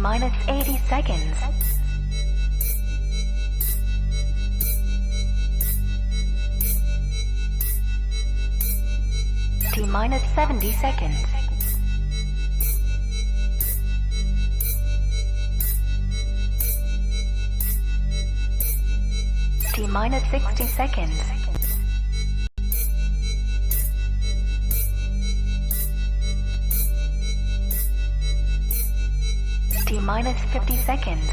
minus 80 seconds. T minus 70 seconds. T minus 60 seconds. T minus 50 seconds.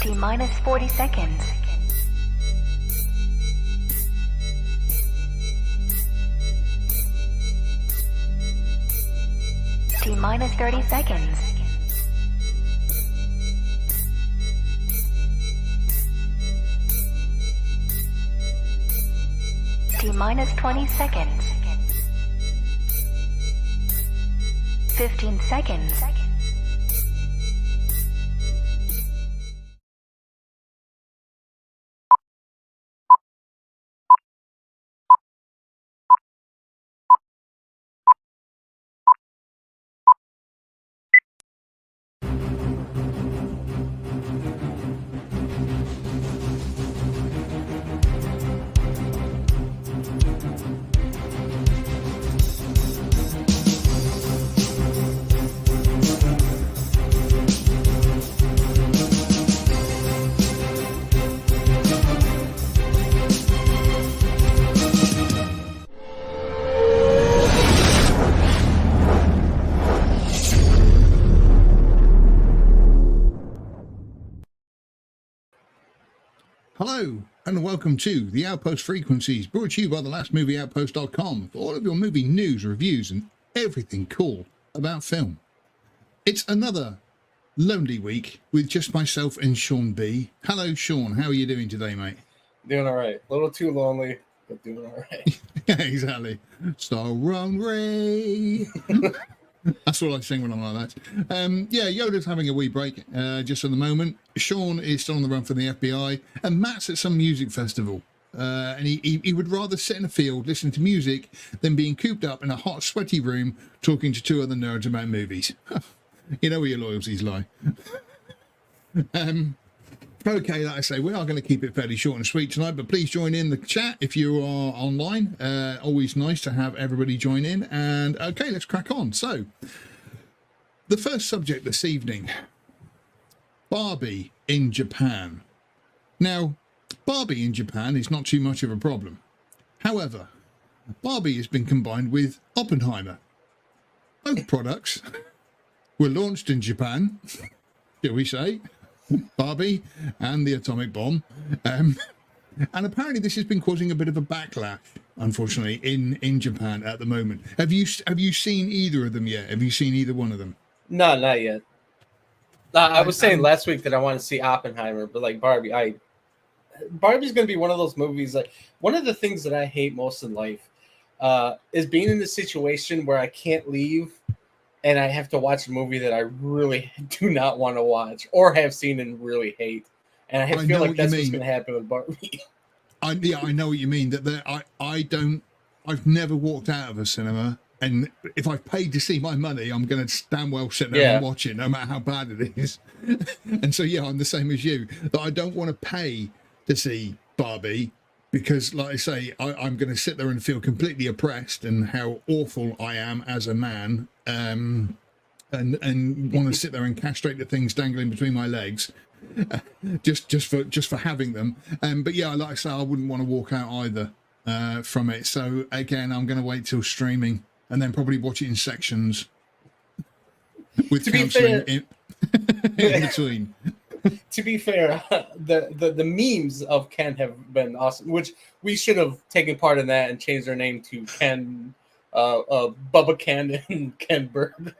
T minus 40 seconds. T minus 30 seconds. T minus 20 seconds. 15 seconds. Hello and welcome to the Outpost Frequencies, brought to you by thelastmovieoutpost.com for all of your movie news, reviews and everything cool about film. It's another lonely week with just myself and Sean B. Hello Sean, how are you doing today, mate? Doing all right. A little too lonely, but doing all right. Yeah, exactly. So wrong, Ray. That's what I sing when I'm like that. Yeah, Yoda's having a wee break just at the moment. Sean is still on the run for the FBI, and Matt's at some music festival. And he would rather sit in a field listening to music than being cooped up in a hot, sweaty room talking to two other nerds about movies. You know where your loyalties lie. Okay, like I say, we are going to keep it fairly short and sweet tonight, but please join in the chat if you are online. Always nice to have everybody join in. And okay, let's crack on. So, the first subject this evening, Barbie in Japan. Now, Barbie in Japan is not too much of a problem. However, Barbie has been combined with Oppenheimer. Both products were launched in Japan, shall we say. Barbie and the atomic bomb, and apparently this has been causing a bit of a backlash, unfortunately, in Japan at the moment. Have you seen either of them yet? Have you seen either one of them? No, not yet. I was saying last week that I want to see Oppenheimer, but like Barbie's going to be one of those movies. Like, one of the things that I hate most in life is being in a situation where I can't leave and I have to watch a movie that I really do not want to watch or have seen and really hate. And I feel like that's what's going to happen with Barbie. I know what you mean. That I've never walked out of a cinema, and if I've paid to see my money, I'm going to damn well sit there and watch it, no matter how bad it is. And so, yeah, I'm the same as you. That I don't want to pay to see Barbie, because, like I say, I'm going to sit there and feel completely oppressed and how awful I am as a man, and want to sit there and castrate the things dangling between my legs, just for having them. But yeah, like I say, I wouldn't want to walk out either from it. So again, I'm going to wait till streaming and then probably watch it in sections with counselling in between. To be fair, the memes of Ken have been awesome, which we should have taken part in that and changed their name to Ken, Bubba Ken and Ken Bird.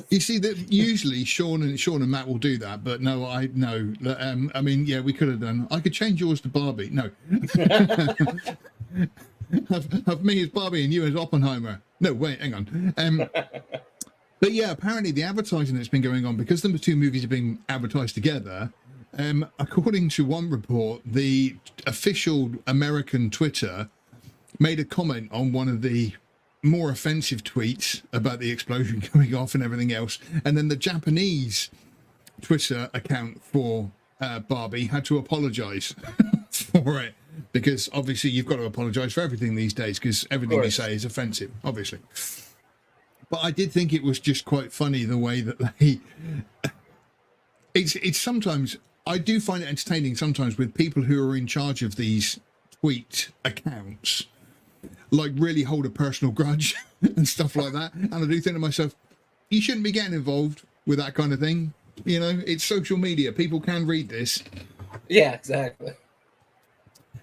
You see that usually Sean and Matt will do that, but no, I mean, yeah, we could have done. I could change yours to Barbie. No, have me as Barbie and you as Oppenheimer. No, wait, hang on. But yeah, apparently the advertising that's been going on, because the two movies are being advertised together, according to one report, the official American Twitter made a comment on one of the more offensive tweets about the explosion going off and everything else, and then the Japanese Twitter account for Barbie had to apologize for it, because obviously you've got to apologize for everything these days, because everything you say is offensive, obviously. But I did think it was just quite funny the way that they it's sometimes, I do find it entertaining sometimes with people who are in charge of these tweet accounts, like really hold a personal grudge and stuff like that. And I do think to myself, you shouldn't be getting involved with that kind of thing. You know, it's social media. People can read this. Yeah, exactly.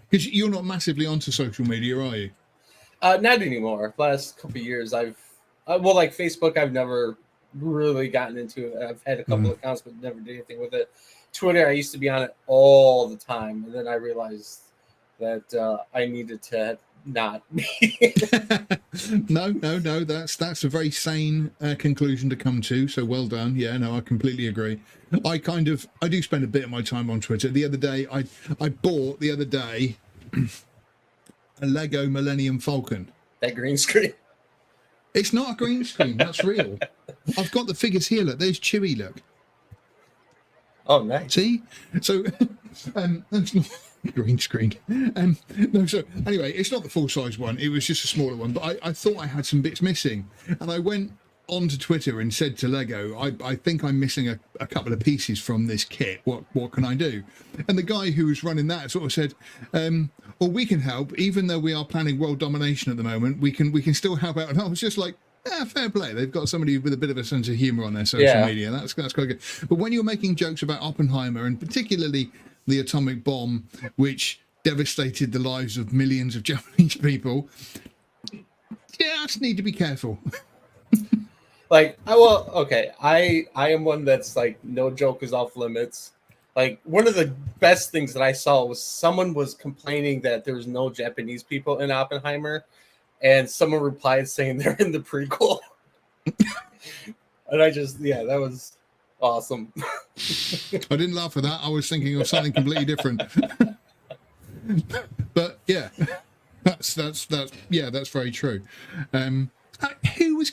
Because you're not massively onto social media, are you? Not anymore. Last couple of years, I've like Facebook, I've never really gotten into it. I've had a couple accounts, but never did anything with it. Twitter, I used to be on it all the time, and then I realized that I needed to not. No, that's a very sane conclusion to come to, so well done. Yeah, no, I completely agree. I do spend a bit of my time on Twitter. The other day I bought a Lego Millennium Falcon. That green screen. It's not a green screen, that's real. I've got the figures here, look, there's Chewie, look. Oh, nice. See? So that's not green screen. No, so anyway, it's not the full-size one. It was just a smaller one. But I thought I had some bits missing. And I went onto Twitter and said to Lego, I think I'm missing a couple of pieces from this kit. What can I do? And the guy who was running that sort of said, well, we can help. Even though we are planning world domination at the moment, we can still help out. And I was just like, fair play. They've got somebody with a bit of a sense of humour on their social media. That's quite good. But when you're making jokes about Oppenheimer, and particularly the atomic bomb, which devastated the lives of millions of Japanese people, just need to be careful. I am one that's like, no joke is off limits. Like, one of the best things that I saw was someone was complaining that there was no Japanese people in Oppenheimer, and someone replied saying they're in the prequel. And that was awesome. I didn't laugh at that. I was thinking of something completely different. But yeah, that's very true. Who was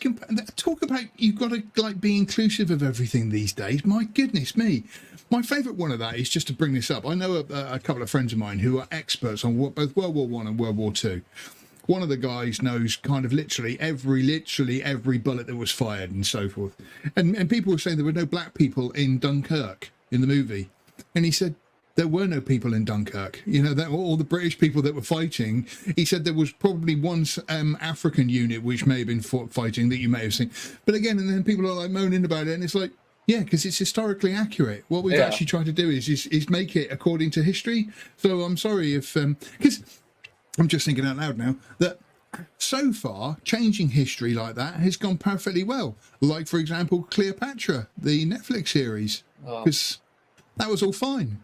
talk about, you've got to be inclusive of everything these days. My goodness me. My favourite one of that is, just to bring this up, I know a couple of friends of mine who are experts on both World War I and World War II. One of the guys knows kind of literally every bullet that was fired and so forth. And people were saying there were no black people in Dunkirk in the movie. And he said, there were no people in Dunkirk. You know, that all the British people that were fighting, he said there was probably one African unit which may have been fighting that you may have seen. But again, and then people are like moaning about it, and it's like, yeah, because it's historically accurate. What we've actually tried to do is make it according to history. So I'm sorry if, because I'm just thinking out loud now, that so far changing history like that has gone perfectly well. Like, for example, Cleopatra, the Netflix series, because that was all fine.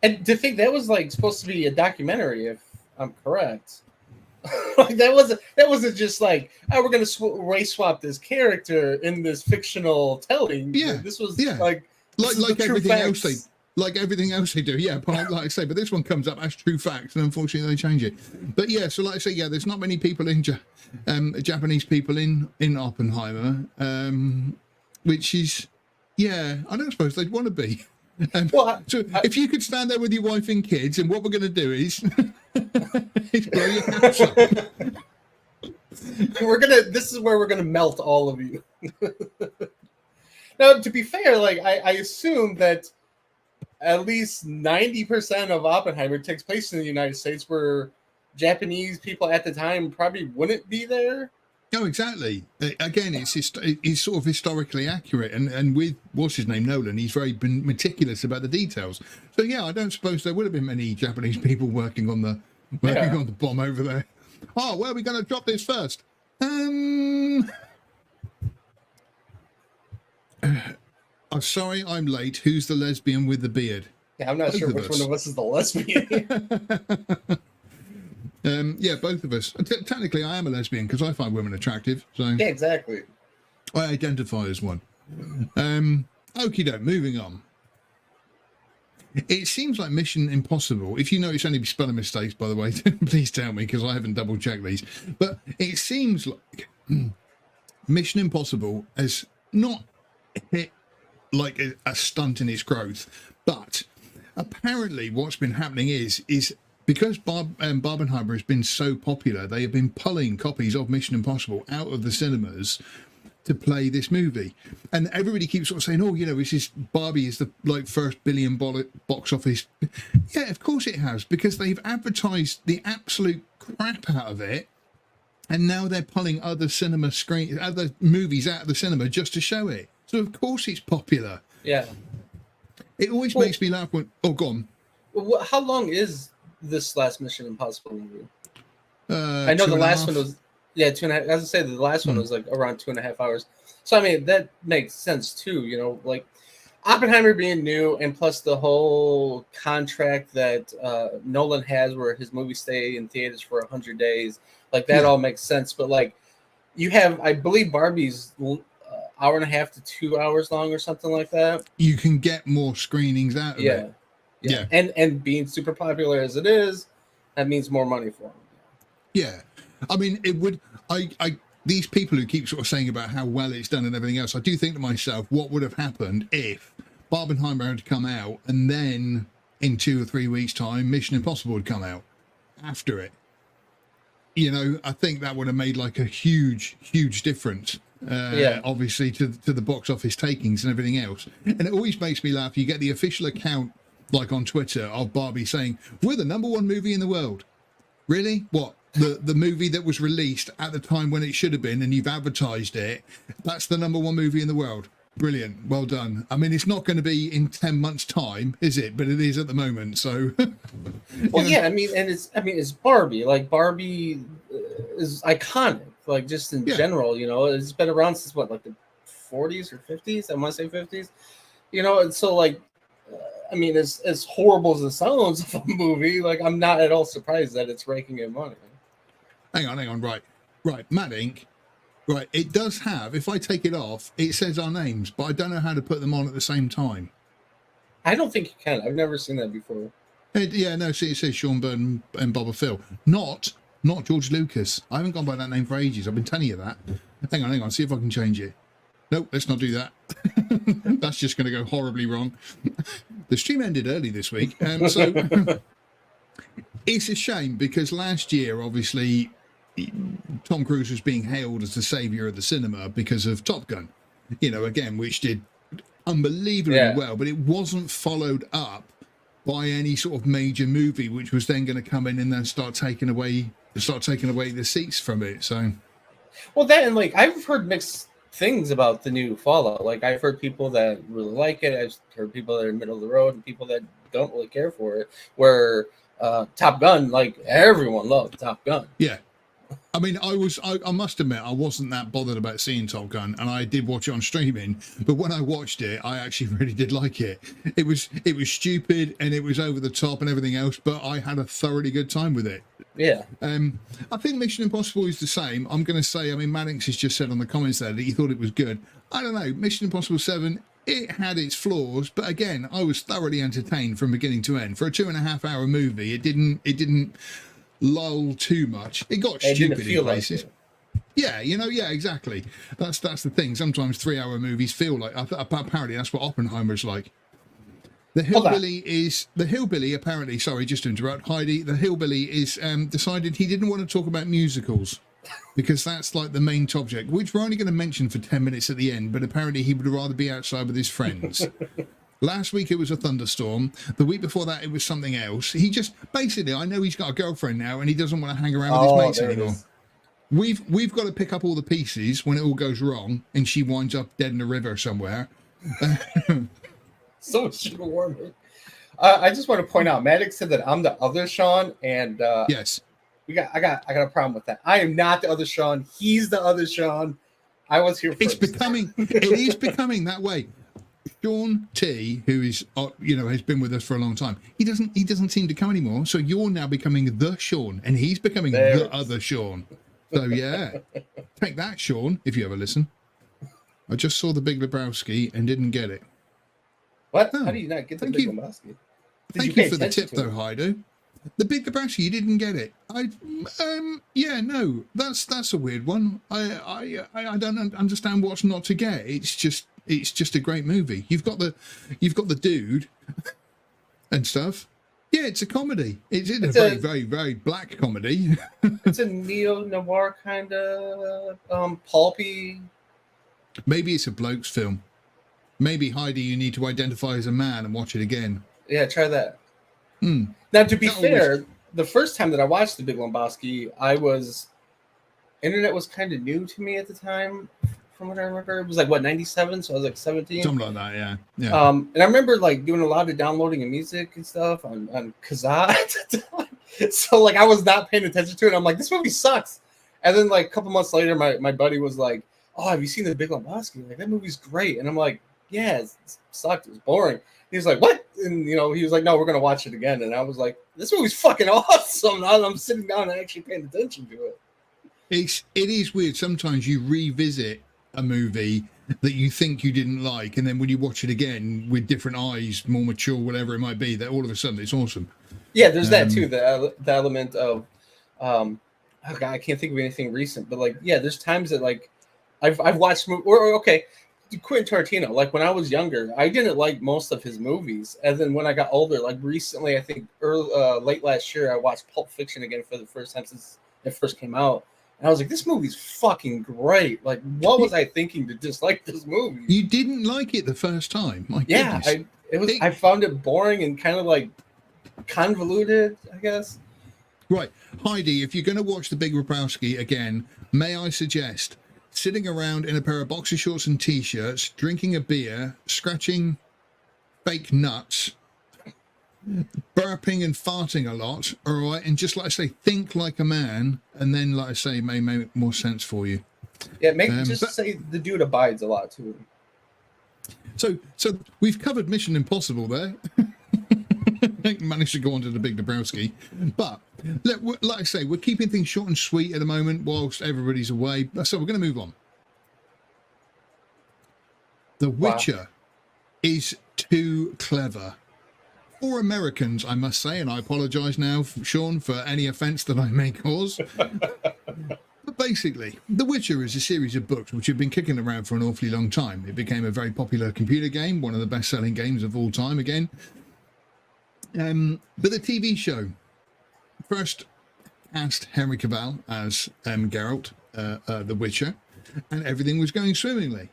And to think that was like supposed to be a documentary, if I'm correct. Like, that wasn't just like, oh, we're gonna race swap this character in this fictional telling. Yeah, this was like everything else like everything else they do. Yeah, but like I say, but this one comes up as true facts, and unfortunately they change it. But yeah, so like I say, yeah, there's not many people in Japanese people in Oppenheimer, which is, yeah, I don't suppose they'd want to be. So if you could stand there with your wife and kids, and what we're going to do is blow your house up. This is where we're gonna melt all of you. Now, to be fair, like I assume that at least 90% of Oppenheimer takes place in the United States, where Japanese people at the time probably wouldn't be there. Oh, exactly. Again, it's sort of historically accurate, and with what's his name, Nolan, he's very meticulous about the details. So yeah, I don't suppose there would have been many Japanese people working on the bomb over there. Oh, where are we going to drop this first? I'm sorry, I'm late. Who's the lesbian with the beard? Yeah, I'm not sure which one of us is the lesbian. Yeah, both of us. Technically, I am a lesbian because I find women attractive. So yeah, exactly. I identify as one. Okie doke, moving on. It seems like Mission Impossible. If you notice any spelling mistakes, by the way, please tell me because I haven't double checked these. But it seems like Mission Impossible has not hit like a stunt in its growth, but apparently what's been happening is because Barbenheimer has been so popular, they have been pulling copies of Mission Impossible out of the cinemas to play this movie, and everybody keeps sort of saying, "Oh, you know, this is Barbie is the first billion box office." Yeah, of course it has, because they've advertised the absolute crap out of it, and now they're pulling other movies out of the cinema just to show it. So of course it's popular. Yeah. It always makes me laugh when. Oh, go on. How long is this last Mission Impossible movie? I know the last one was 2.5. As I say, the last one was like around 2.5 hours. So I mean that makes sense too. You know, like Oppenheimer being new, and plus the whole contract that Nolan has, where his movies stay in theaters for 100 days. Like that all makes sense. But like you have, I believe Barbie's hour and a half to 2 hours long or something like that. You can get more screenings out of it. Yeah. And being super popular as it is, that means more money for them. Yeah. I mean, it would. These people who keep sort of saying about how well it's done and everything else, I do think to myself, what would have happened if Barbenheimer had come out and then in 2 or 3 weeks' time, Mission Impossible would come out after it? You know, I think that would have made like a huge, huge difference. Obviously to the box office takings and everything else. And it always makes me laugh. You get the official account, like on Twitter, of Barbie saying, "We're the #1 movie in the world." Really? What? The movie that was released at the time when it should have been, and you've advertised it, that's the #1 movie in the world. Brilliant. Well done. I mean, it's not going to be in 10 months' time, is it? But it is at the moment. So well, yeah, I mean, it's Barbie. Like Barbie is iconic. Like just in general, you know, it's been around since what, like the 40s or 50s? I want to say 50s. You know, and so like, I mean, as horrible as it sounds of a movie, like I'm not at all surprised that it's raking in money. Hang on. Right. Mad Inc. Right. It does have. If I take it off, it says our names, but I don't know how to put them on at the same time. I don't think you can. I've never seen that before. See, it says Sean Byrne and Boba Phil. Not George Lucas. I haven't gone by that name for ages. I've been telling you that. Hang on. See if I can change it. Nope, let's not do that. That's just going to go horribly wrong. The stream ended early this week. So it's a shame because last year, obviously, Tom Cruise was being hailed as the savior of the cinema because of Top Gun. You know, again, which did unbelievably well, but it wasn't followed up by any sort of major movie, which was then going to come in and then start taking away the seats from it. So, well, that and like I've heard mixed things about the new Fallout. Like I've heard people that really like it. I've heard people that are middle of the road and people that don't really care for it. Where Top Gun, like everyone loved Top Gun. Yeah. I mean, I must admit, I wasn't that bothered about seeing Top Gun, and I did watch it on streaming. But when I watched it, I actually really did like it. It was stupid and it was over the top and everything else, but I had a thoroughly good time with it. Yeah. I think Mission Impossible is the same. I'm going to say, I mean, Maddox has just said on the comments there that he thought it was good. I don't know. Mission Impossible 7, it had its flaws, but again, I was thoroughly entertained from beginning to end. For a 2.5-hour movie, it didn't lull too much. It got stupid in places. Yeah, exactly. That's the thing. Sometimes 3-hour movies feel like. Apparently, that's what Oppenheimer's like. The hillbilly apparently. Sorry, just to interrupt, Heidi. The hillbilly is decided he didn't want to talk about musicals because that's like the main topic, which we're only going to mention for 10 minutes at the end. But apparently, he would rather be outside with his friends. Last week it was a thunderstorm. The week before that it was something else. He just basically, I know he's got a girlfriend now and he doesn't want to hang around with his mates anymore. We've got to pick up all the pieces when it all goes wrong and she winds up dead in a river somewhere. So super warm. I just want to point out, Maddox said that I'm the other Sean, and yes, I got a problem with that. I am not the other Sean. He's the other Sean. I was here first. It is becoming that way. Sean T, who is has been with us for a long time, he doesn't seem to come anymore. So you're now becoming the Sean, and he's becoming the other Sean. So yeah, take that, Sean, if you ever listen. I just saw the Big Lebowski and didn't get it. What? How do you not get the Big Lebowski? Thank you for the tip, though, Heido. The Big Lebowski, you didn't get it. Yeah, no, that's a weird one. I don't understand what's not to get. It's just a great movie. You've got the dude and stuff. Yeah, it's a comedy. It's a very, very, very black comedy. It's a neo-noir kind of pulpy. Maybe it's a bloke's film. Maybe, Heidi, you need to identify as a man and watch it again. Yeah, try that. Now, to be fair, the first time that I watched The Big Lebowski, internet was kind of new to me at the time, from what I remember. It was like, 97? So I was like 17? Something like that, yeah. And I remember like doing a lot of downloading of music and stuff on Kazaa at the time. So like I was not paying attention to it. I'm like, this movie sucks. And then like a couple months later, my buddy was like, oh, have you seen The Big Lebowski? Like, that movie's great. And I'm like, yeah, it sucked. It was boring. He was like, what? And, he was like, no, we're going to watch it again. And I was like, this movie's fucking awesome. Now I'm sitting down and actually paying attention to it. It is weird. Sometimes you revisit a movie that you think you didn't like, and then when you watch it again with different eyes, more mature, whatever it might be, that all of a sudden it's awesome. Yeah, there's that too. The element of, oh God, I can't think of anything recent, but like, yeah, there's times that like I've watched Quentin Tarantino. Like when I was younger, I didn't like most of his movies, and then when I got older, like recently, I think late last year, I watched Pulp Fiction again for the first time since it first came out, and I was like, this movie's fucking great. Like, what was I thinking to dislike this movie? You didn't like it the first time? My goodness. I found it boring and kind of like convoluted, I guess. Right, Heidi, if you're going to watch The Big Lebowski again, may I suggest sitting around in a pair of boxer shorts and t-shirts, drinking a beer, scratching fake nuts, burping and farting a lot, all right, and just, like I say, think like a man, and then, like I say, may make more sense for you. Yeah, say the dude abides a lot too. So we've covered Mission Impossible there. Managed to go on to The Big Lebowski, but like I say, we're keeping things short and sweet at the moment whilst everybody's away, so we're going to move on. The Witcher is too clever for Americans, I must say, and I apologize now, Sean, for any offense that I may cause. But basically, The Witcher is a series of books which have been kicking around for an awfully long time. It became a very popular computer game, one of the best-selling games of all time again. But the TV show first cast Henry Cavill as Geralt, the Witcher, and everything was going swimmingly.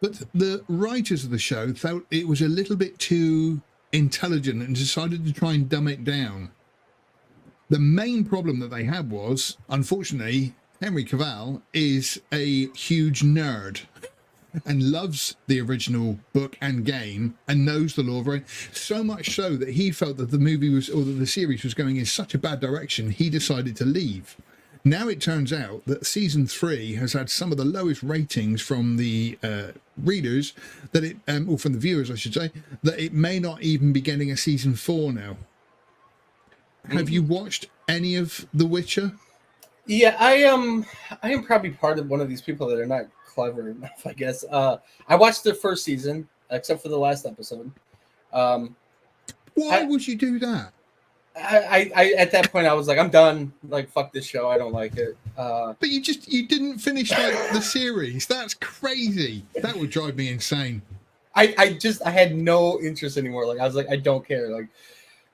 But the writers of the show thought it was a little bit too intelligent and decided to try and dumb it down. The main problem that they had was, unfortunately, Henry Cavill is a huge nerd and loves the original book and game and knows the lore very so much so that he felt that the movie was, or that the series was going in such a bad direction, he decided to leave. Now it turns out that season 3 has had some of the lowest ratings from the readers, that it, or from the viewers, I should say, that it may not even be getting a season 4 now. Have you watched any of The Witcher? Yeah, I am probably part of one of these people that are not clever enough, I guess. I watched the first season, except for the last episode. Why would you do that? I at that point I was like, I'm done. Like, fuck this show. I don't like it. But you didn't finish like the series. That's crazy. That would drive me insane. I had no interest anymore. Like, I was like, I don't care. Like,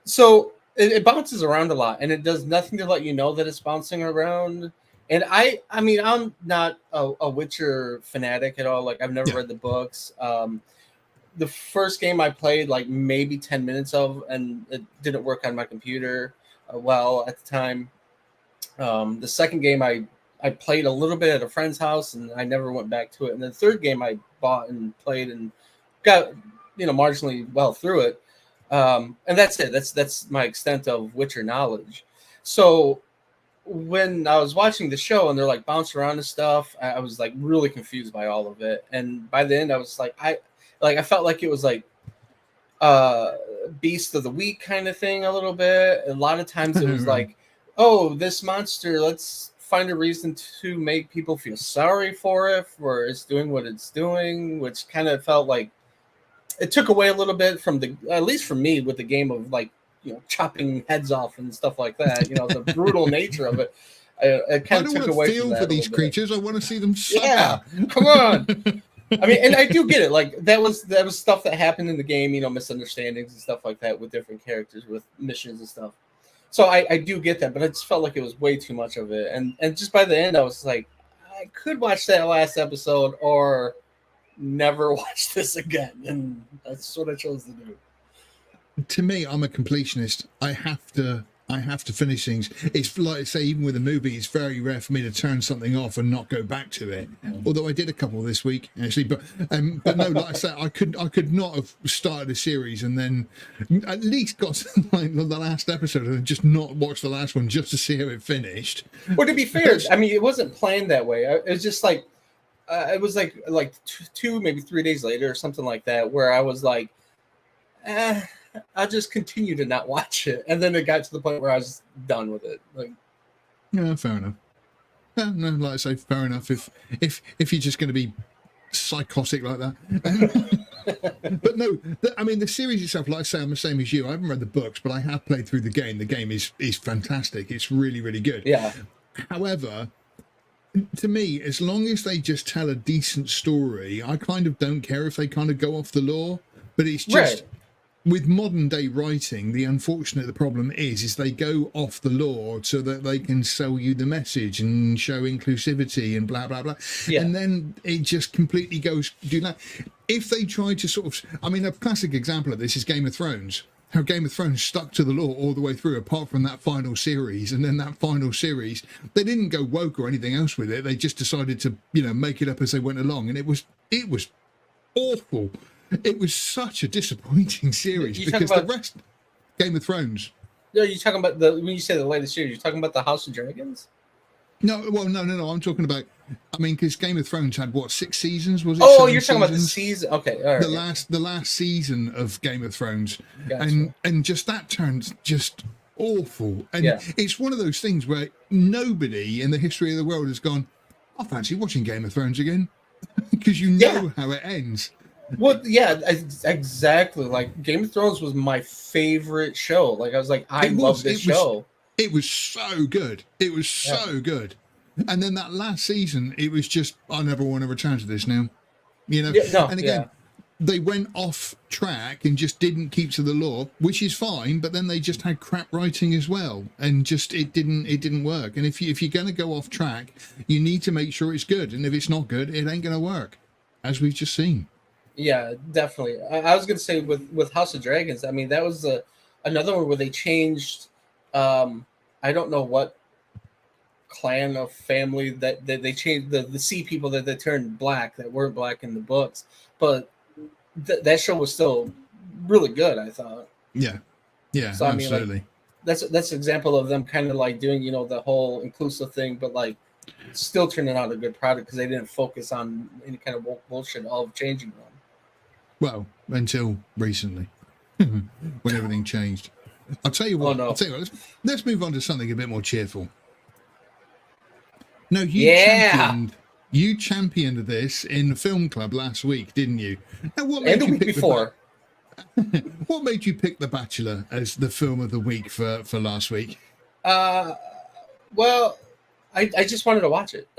so it bounces around a lot, and it does nothing to let you know that it's bouncing around. And I mean, I'm not a Witcher fanatic at all. Like, I've never read the books. The first game I played, like, maybe 10 minutes of, and it didn't work on my computer well at the time. The second game I played a little bit at a friend's house, and I never went back to it. And the third game I bought and played and got, marginally well through it. And that's it. That's my extent of Witcher knowledge. So when I was watching the show and they're like bouncing around and stuff, I was like really confused by all of it. And by the end, I was like, I felt like it was like Beast of the Week kind of thing a little bit. A lot of times it was like, oh, this monster, let's find a reason to make people feel sorry for it, for it's doing what it's doing, which kind of felt like it took away a little bit from at least for me with the game of like, chopping heads off and stuff like that. The brutal nature of it. It kind of took away from that. I don't want to feel for these creatures. I want to see them suffer. Yeah, come on. I mean, and I do get it. Like that was stuff that happened in the game. Misunderstandings and stuff like that with different characters, with missions and stuff. So I do get that, but I just felt like it was way too much of it. And just by the end, I was like, I could watch that last episode or never watch this again, and that's what I chose to do. To me, I'm a completionist. I have to finish things. It's like I say, even with a movie, it's very rare for me to turn something off and not go back to it. Although I did a couple this week actually, but no, like I said, I could not have started a series and then at least got to like the last episode and just not watched the last one just to see how it finished. Well, to be fair, I mean, it wasn't planned that way. It was just like it was like 2 maybe 3 days later or something like that, where I was like, I'll just continue to not watch it, and then it got to the point where I was done with it. Like, yeah, fair enough. No, like I say, fair enough. If you're just going to be psychotic like that, but no, I mean the series itself. Like I say, I'm the same as you. I haven't read the books, but I have played through the game. The game is fantastic. It's really, really good. Yeah. However, to me, as long as they just tell a decent story, I kind of don't care if they kind of go off the lore. But it's just. Right. With modern day writing, the problem is they go off the law so that they can sell you the message and show inclusivity and blah, blah, blah. Yeah. And then it just completely goes do that. If they try to sort of, I mean, a classic example of this is Game of Thrones. How Game of Thrones stuck to the law all the way through, apart from that final series. And then that final series, they didn't go woke or anything else with it. They just decided to, make it up as they went along. And it was awful. It was such a disappointing series because the rest, Game of Thrones. No, you're talking about when you say the latest series, you're talking about the House of Dragons? No, well, no. I'm talking about, because Game of Thrones had 6 seasons? Was it? Oh, you're talking about the season. Okay, all right. The last season of Game of Thrones, gotcha. and just that turned just awful. And it's one of those things where nobody in the history of the world has gone, I fancy watching Game of Thrones again, because you know how it ends. Well, yeah, exactly. Like Game of Thrones was my favorite show. Like I was like, I love this show. It was so good. It was so good. And then that last season, it was just, I never want to return to this now. And again, they went off track and just didn't keep to the law, which is fine. But then they just had crap writing as well, and just it didn't work. And if you're going to go off track, you need to make sure it's good. And if it's not good, it ain't going to work, as we've just seen. Yeah, definitely. I was going to say with House of Dragons, I mean, that was another one where they changed, I don't know what clan of family that they changed, the sea people that they turned black, that weren't black in the books. But that show was still really good, I thought. Yeah, so, absolutely. I mean, like, that's an example of them kind of like doing, the whole inclusive thing, but like still turning out a good product because they didn't focus on any kind of bullshit of changing them. Well, until recently, when everything changed. I'll tell you what. Let's move on to something a bit more cheerful. No, you championed this in the film club last week, didn't you? Now, what made you pick before? What made you pick The Bachelor as the film of the week for last week? Well, I just wanted to watch it.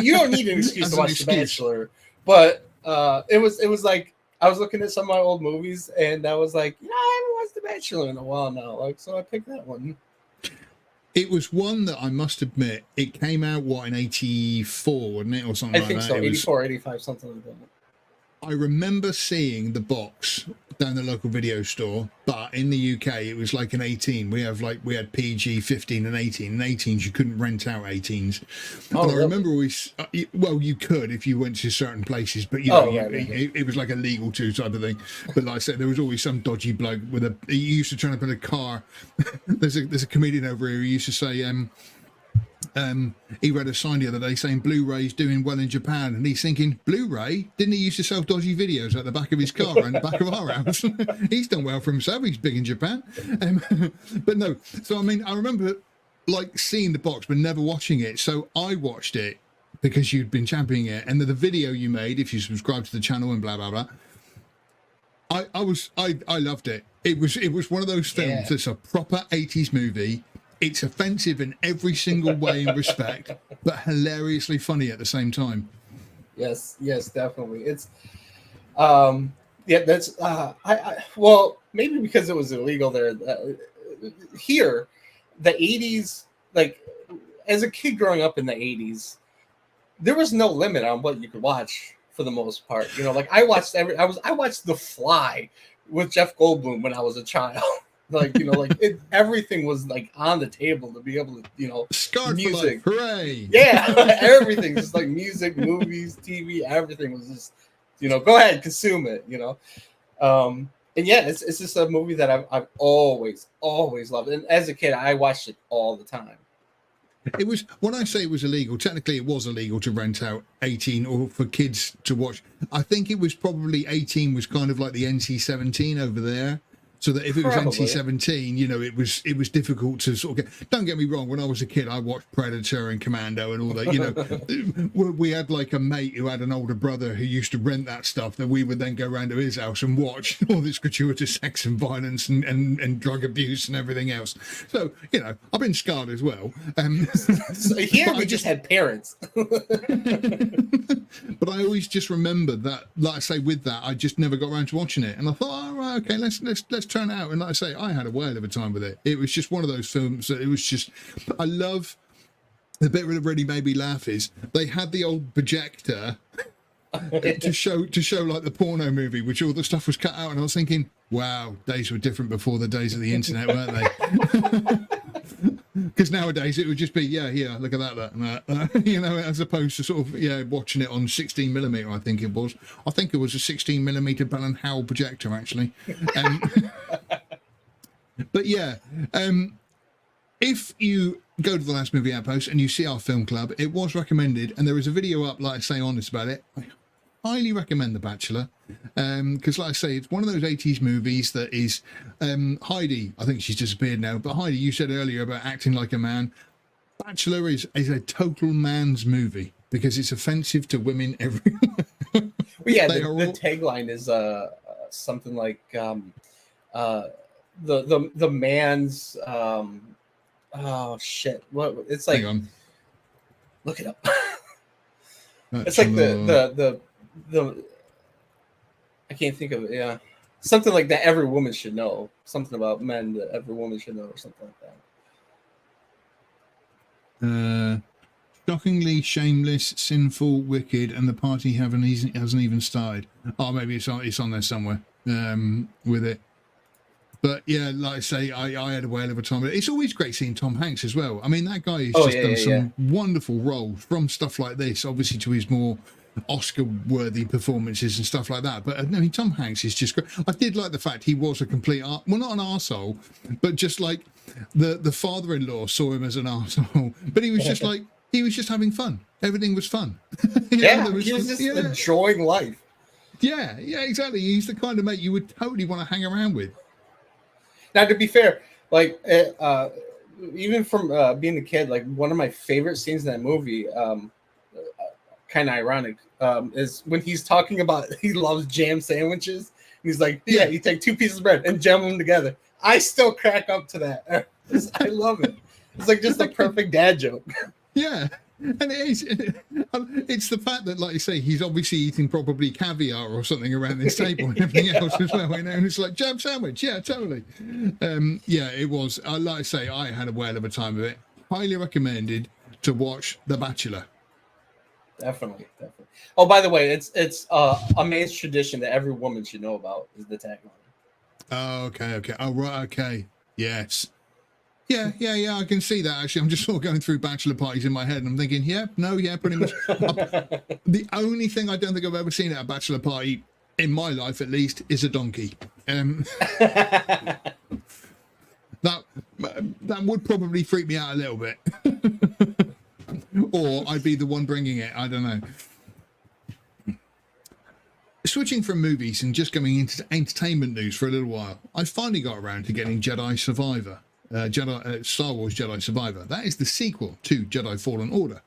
You don't need an excuse to watch The Bachelor, but. It was like I was looking at some of my old movies and I was like, I haven't watched The Bachelor in a while now. Like, so I picked that one. It was one that I must admit, it came out in 84, wasn't it, or something like that? I think so, 84, 85, something like that. I remember seeing the box down the local video store, but in the UK it was like an 18. We had PG 15 and 18, and 18s you couldn't rent out 18s. Oh, and I remember always, you could if you went to certain places, but it was like a legal to type of thing. But like I said, there was always some dodgy bloke he used to turn up in a car. There's a comedian over here who used to say, he read a sign the other day saying Blu-ray's doing well in Japan, and he's thinking, Blu-ray? Didn't he used to sell dodgy videos at the back of his car and the back of our house? He's done well for himself. He's big in Japan. But no, so I mean, I remember like seeing the box but never watching it. So I watched it because you'd been championing it, and the video you made, if you subscribe to the channel and blah blah blah, I loved it. It was one of those films that's a proper 80s movie. It's offensive in every single way and respect, but hilariously funny at the same time. Yes, definitely. It's that's well, maybe because it was illegal there. Here, the 80s, like as a kid growing up in the 80s, there was no limit on what you could watch for the most part. You know, like I watched The Fly with Jeff Goldblum when I was a child. Like, you know, like everything was like on the table to be able to, you know, Scarred music. For life. Hooray! Yeah, everything, just like music, movies, TV, everything was just, you know, go ahead, consume it, you know. And yeah, it's just a movie that I've always loved. And as a kid, I watched it all the time. It was, when I say it was illegal, technically it was illegal to rent out 18 or for kids to watch. I think it was probably 18 was kind of like the NC-17 over there. So that if it was NC-17, you know, it was difficult to sort of get. Don't get me wrong. When I was a kid, I watched Predator and Commando and all that. You know, we had like a mate who had an older brother who used to rent that stuff. That we would then go round to his house and watch all this gratuitous sex and violence and drug abuse and everything else. So you know, I've been scarred as well. So here we just had parents. But I always just remembered that, like I say, with that, I just never got around to watching it. And I thought, oh, right, okay, let's turn it out. And like I say, I had a whale of a time with it. It was just one of those films that it was just, I love, the bit that really made me laugh is they had the old projector to show like the porno movie, which all the stuff was cut out. And I was thinking, wow, days were different before the days of the internet, weren't they? Because nowadays it would just be, here, look at that, you know, as opposed to sort of, watching it on 16mm, I think it was. I think it was a 16mm Bell and Howell projector, actually. But yeah, if you go to the Last Movie Outpost and you see our film club, it was recommended, and there is a video up, like I say, honest about it. I highly recommend The Bachelor, because like I say, it's one of those 80s movies that is Heidi, I think she's disappeared now, but Heidi, you said earlier about acting like a man. Bachelor is a total man's movie because it's offensive to women everywhere. Well, yeah, the tagline is something like the man's oh shit, what it's like. Hang on. Look it up. It's like the I can't think of it. Yeah, something like that. Every woman should know. Something about men that every woman should know, or something like that. Shockingly shameless, sinful, wicked, and the party hasn't even started. Oh, maybe it's on there somewhere with it. But yeah, like I say, I had a whale of a time. It's always great seeing Tom Hanks as well. I mean, that guy has done some wonderful roles, from stuff like this, obviously, to his more Oscar-worthy performances and stuff like that. But I mean, Tom Hanks is just great. I did like the fact he was a complete well, not an arsehole, but just like the father-in-law saw him as an arsehole. But he was just like, he was just having fun. Everything was fun. He was just enjoying life. Yeah, exactly. He's the kind of mate you would totally want to hang around with. Now, to be fair, like even from being a kid, like one of my favorite scenes in that movie, kind of ironic, is when he's talking about he loves jam sandwiches. He's like, you take 2 pieces of bread and jam them together. I still crack up to that. I love it. It's like just a perfect dad joke. Yeah. And it is. It's the fact that, like you say, he's obviously eating probably caviar or something around this table and everything else as well. You know, and it's like jam sandwich. Yeah, totally. It was. Like I say, I had a whale of a time with it. Highly recommended to watch The Bachelor. Definitely. Oh, by the way, it's a man's tradition that every woman should know about is the tagline. Oh, okay. Oh, right. Okay. Yes. Yeah, I can see that, actually. I'm just sort of going through bachelor parties in my head, and I'm thinking, pretty much. The only thing I don't think I've ever seen at a bachelor party, in my life at least, is a donkey. That would probably freak me out a little bit. Or I'd be the one bringing it, I don't know. Switching from movies and just going into entertainment news for a little while, I finally got around to getting Jedi Survivor. Star Wars Jedi Survivor. That is the sequel to Jedi Fallen Order.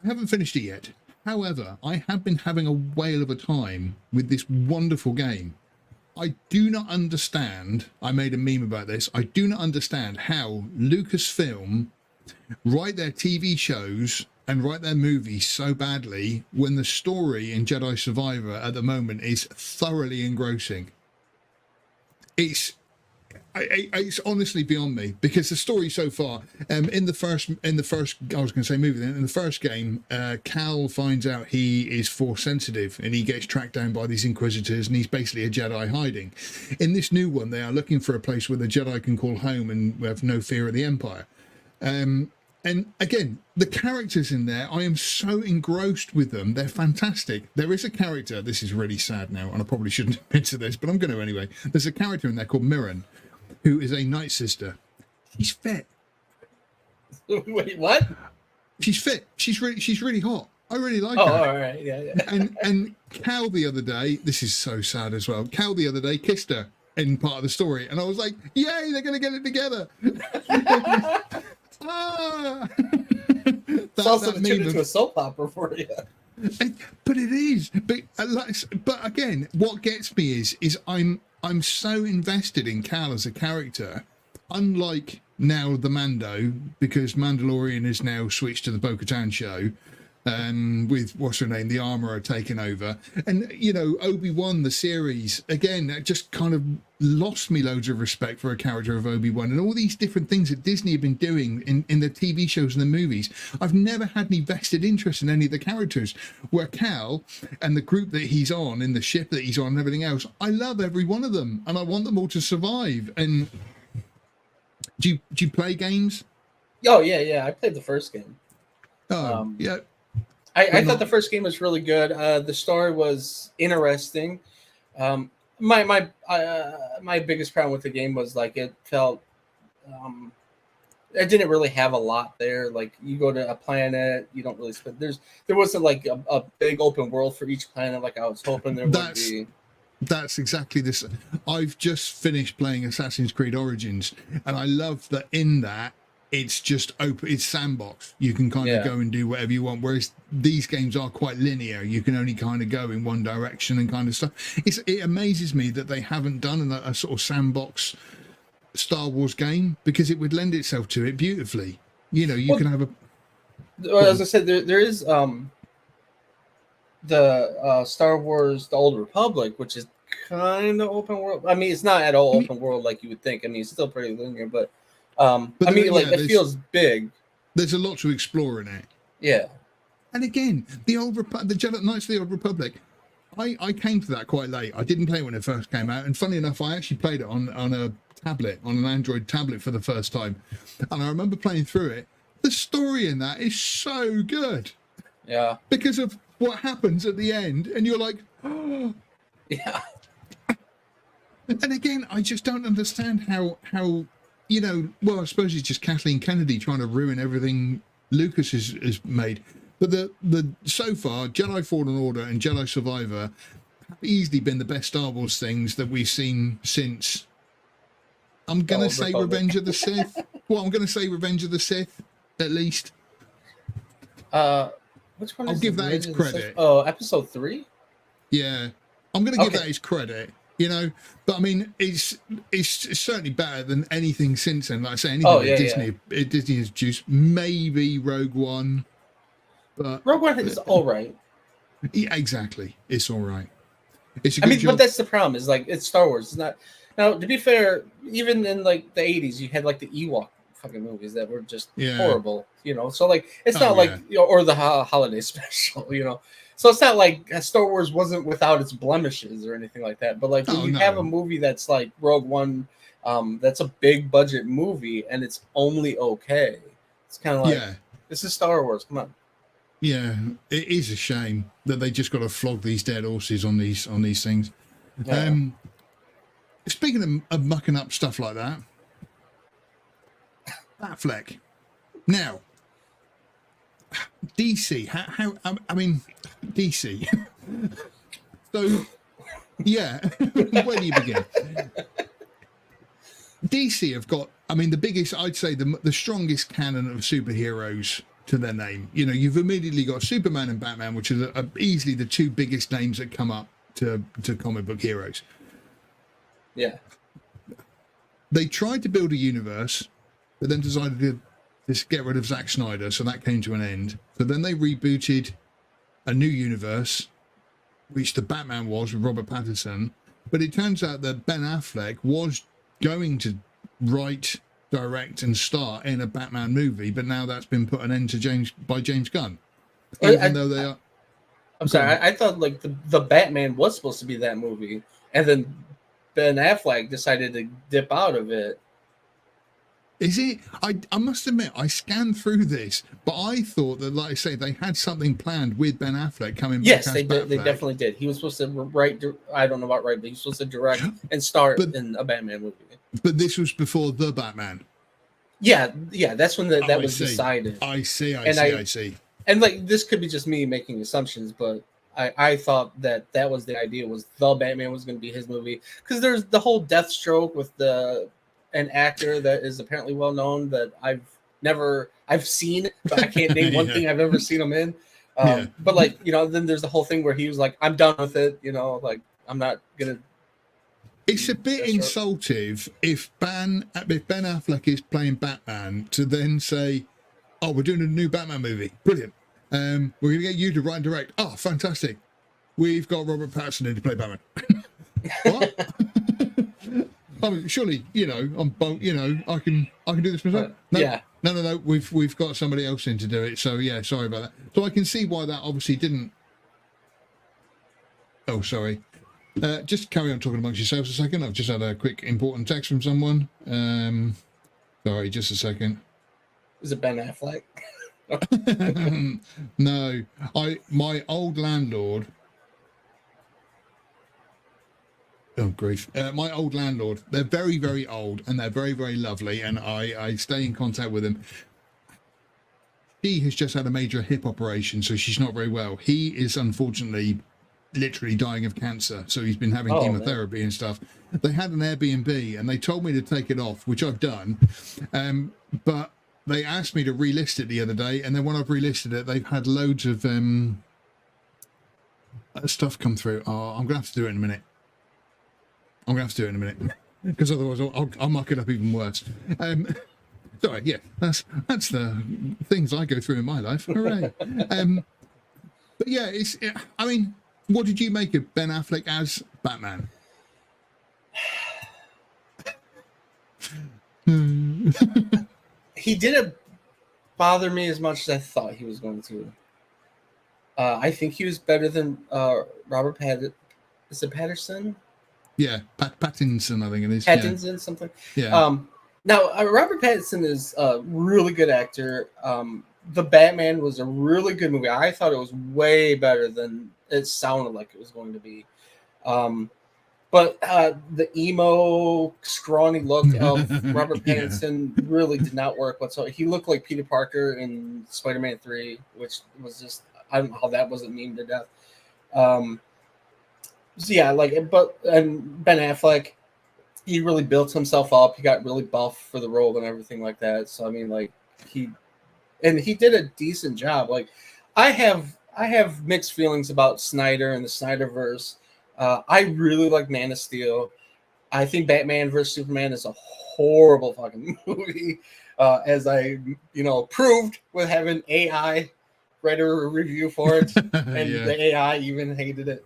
I haven't finished it yet. However, I have been having a whale of a time with this wonderful game. I do not understand. I made a meme about this. I do not understand how Lucasfilm write their TV shows and write their movies so badly when the story in Jedi Survivor at the moment is thoroughly engrossing. It's honestly beyond me, because the story so far, in the first I was going to say movie, then in the first game, Cal finds out he is force sensitive and he gets tracked down by these Inquisitors and he's basically a Jedi hiding. In this new one, they are looking for a place where the Jedi can call home and have no fear of the Empire. And again, the characters in there, I am so engrossed with them. They're fantastic. There is a character, this is really sad now, and I probably shouldn't admit to this, but I'm going to anyway. There's a character in there called Mirren, who is a Night Sister. She's fit. Wait, what? She's fit. She's really hot. I really like her. Oh, all right, yeah. And Cal the other day, this is so sad as well. Cal the other day kissed her in part of the story, and I was like, yay, they're going to get it together. It's also turned into a soap opera for you. But it is. But again, what gets me is I'm so invested in Cal as a character, unlike now the Mando, because Mandalorian is now switched to the Bo-Katan show, with what's her name, the Armorer taking over, and you know, Obi-Wan the series again, that just kind of lost me loads of respect for a character of Obi-Wan, and all these different things that Disney have been doing in the TV shows and the movies. I've never had any vested interest in any of the characters, where Cal and the group that he's on, in the ship that he's on and everything else, I love every one of them and I want them all to survive. And do you play games? Oh yeah, I played the first game. Yeah. I thought the first game was really good. The story was interesting. My biggest problem with the game was like it felt it didn't really have a lot there. Like you go to a planet, you don't really spend. There wasn't like a big open world for each planet like I was hoping there would be. That's exactly this. I've just finished playing Assassin's Creed Origins, and I love that in that it's just open, it's sandbox. You can kind of go and do whatever you want, whereas these games are quite linear. You can only kind of go in one direction and kind of stuff. It amazes me that they haven't done a sort of sandbox Star Wars game, because it would lend itself to it beautifully. You know, you can have a... Well, as I said, there is the Star Wars The Old Republic, which is kind of open world. I mean, it's not at all open world like you would think. I mean, it's still pretty linear, but I mean, like, it feels big. There's a lot to explore in it. Yeah. And again, the Jedi Knights of the Old Republic, I came to that quite late. I didn't play it when it first came out. And funny enough, I actually played it on a tablet, on an Android tablet for the first time. And I remember playing through it. The story in that is so good. Yeah. Because of what happens at the end. And you're like, oh. Yeah. And again, I just don't understand how you know, well, I suppose it's just Kathleen Kennedy trying to ruin everything Lucas has made. But the so far, Jedi Fallen Order and Jedi Survivor have easily been the best Star Wars things that we've seen since, I'm going to say Revenge of the Sith. Well, I'm going to say Revenge of the Sith, at least. Which one? I'll give that its credit. Oh, episode 3? Yeah. I'm going to give that its credit. You know, but I mean, it's certainly better than anything since then. Like I say, anything Disney has juiced. Maybe Rogue One, but Rogue One is all right. Yeah, exactly, it's all right. It's a good job. But that's the problem. Is like it's Star Wars. It's not. Now, to be fair, even in like the 80s, you had like the Ewok fucking movies that were just horrible. You know, so like it's not like or the holiday special. You know. So it's not like Star Wars wasn't without its blemishes or anything like that. But like when you have a movie that's like Rogue One, that's a big budget movie and it's only okay. It's kind of like this is Star Wars. Come on. Yeah, it is a shame that they just got to flog these dead horses on these things. Yeah. Speaking of mucking up stuff like that, Batfleck. Now, DC. How? I mean, DC. So, yeah. Where do you begin? DC have got, I mean, the biggest, I'd say, the strongest canon of superheroes to their name. You know, you've immediately got Superman and Batman, which are easily the two biggest names that come up to comic book heroes. Yeah. They tried to build a universe, but then decided to just get rid of Zack Snyder, so that came to an end. So then they rebooted a new universe, which the Batman was with Robert Pattinson. But it turns out that Ben Affleck was going to write, direct, and star in a Batman movie, but now that's been put an end to James Gunn. Even though they are. I'm sorry, I thought like the Batman was supposed to be that movie, and then Ben Affleck decided to dip out of it. Is it? I must admit, I scanned through this, but I thought that, like I say, they had something planned with Ben Affleck coming back. Yes, they did. They definitely did. He was supposed to write. I don't know about write, but he was supposed to direct and star in a Batman movie. But this was before the Batman. Yeah, that's when that was decided. I see. And like, this could be just me making assumptions, but I thought that was the idea, was the Batman was going to be his movie, because there's the whole Deathstroke with an actor that is apparently well known that I've seen, but I can't name one thing I've ever seen him in. But like, then there's the whole thing where he was like, I'm done with it, like I'm not gonna. It's a bit insultive if Ben Affleck is playing Batman to then say, "Oh, we're doing a new Batman movie, brilliant. We're going to get you to write and direct. Oh, fantastic. We've got Robert Pattinson in to play Batman." What? I mean, surely, I can do this myself. No. We've got somebody else in to do it. So yeah, sorry about that. So I can see why that obviously didn't. Oh, sorry. Just carry on talking amongst yourselves a second. I've just had a quick important text from someone. Sorry, just a second. Is it Ben Affleck? No, my old landlord. Oh, grief. My old landlord, they're very, very old, and they're very, very lovely, and I stay in contact with them. She has just had a major hip operation, so she's not very well. He is unfortunately literally dying of cancer, so he's been having chemotherapy and stuff. They had an Airbnb, and they told me to take it off, which I've done, but they asked me to relist it the other day, and then when I've relisted it, they've had loads of stuff come through. Oh, I'm going to have to do it in a minute. Because otherwise I'll muck it up even worse. Sorry, yeah, that's the things I go through in my life. Hooray! But yeah, I mean, what did you make of Ben Affleck as Batman? He didn't bother me as much as I thought he was going to. I think he was better than Robert Pattinson. Is it Patterson? Yeah, Pattinson, I think it is. Pattinson, something. Yeah. Now, Robert Pattinson is a really good actor. The Batman was a really good movie. I thought it was way better than it sounded like it was going to be. But the emo, scrawny look of Robert Pattinson really did not work whatsoever. He looked like Peter Parker in Spider-Man 3, which was just, I don't know how that wasn't memed to death. So yeah, and Ben Affleck, he really built himself up. He got really buff for the role and everything like that. So I mean, like he did a decent job. Like I have mixed feelings about Snyder and the Snyderverse. I really like Man of Steel. I think Batman vs Superman is a horrible fucking movie, as I proved with having AI write a review for it, and the AI even hated it.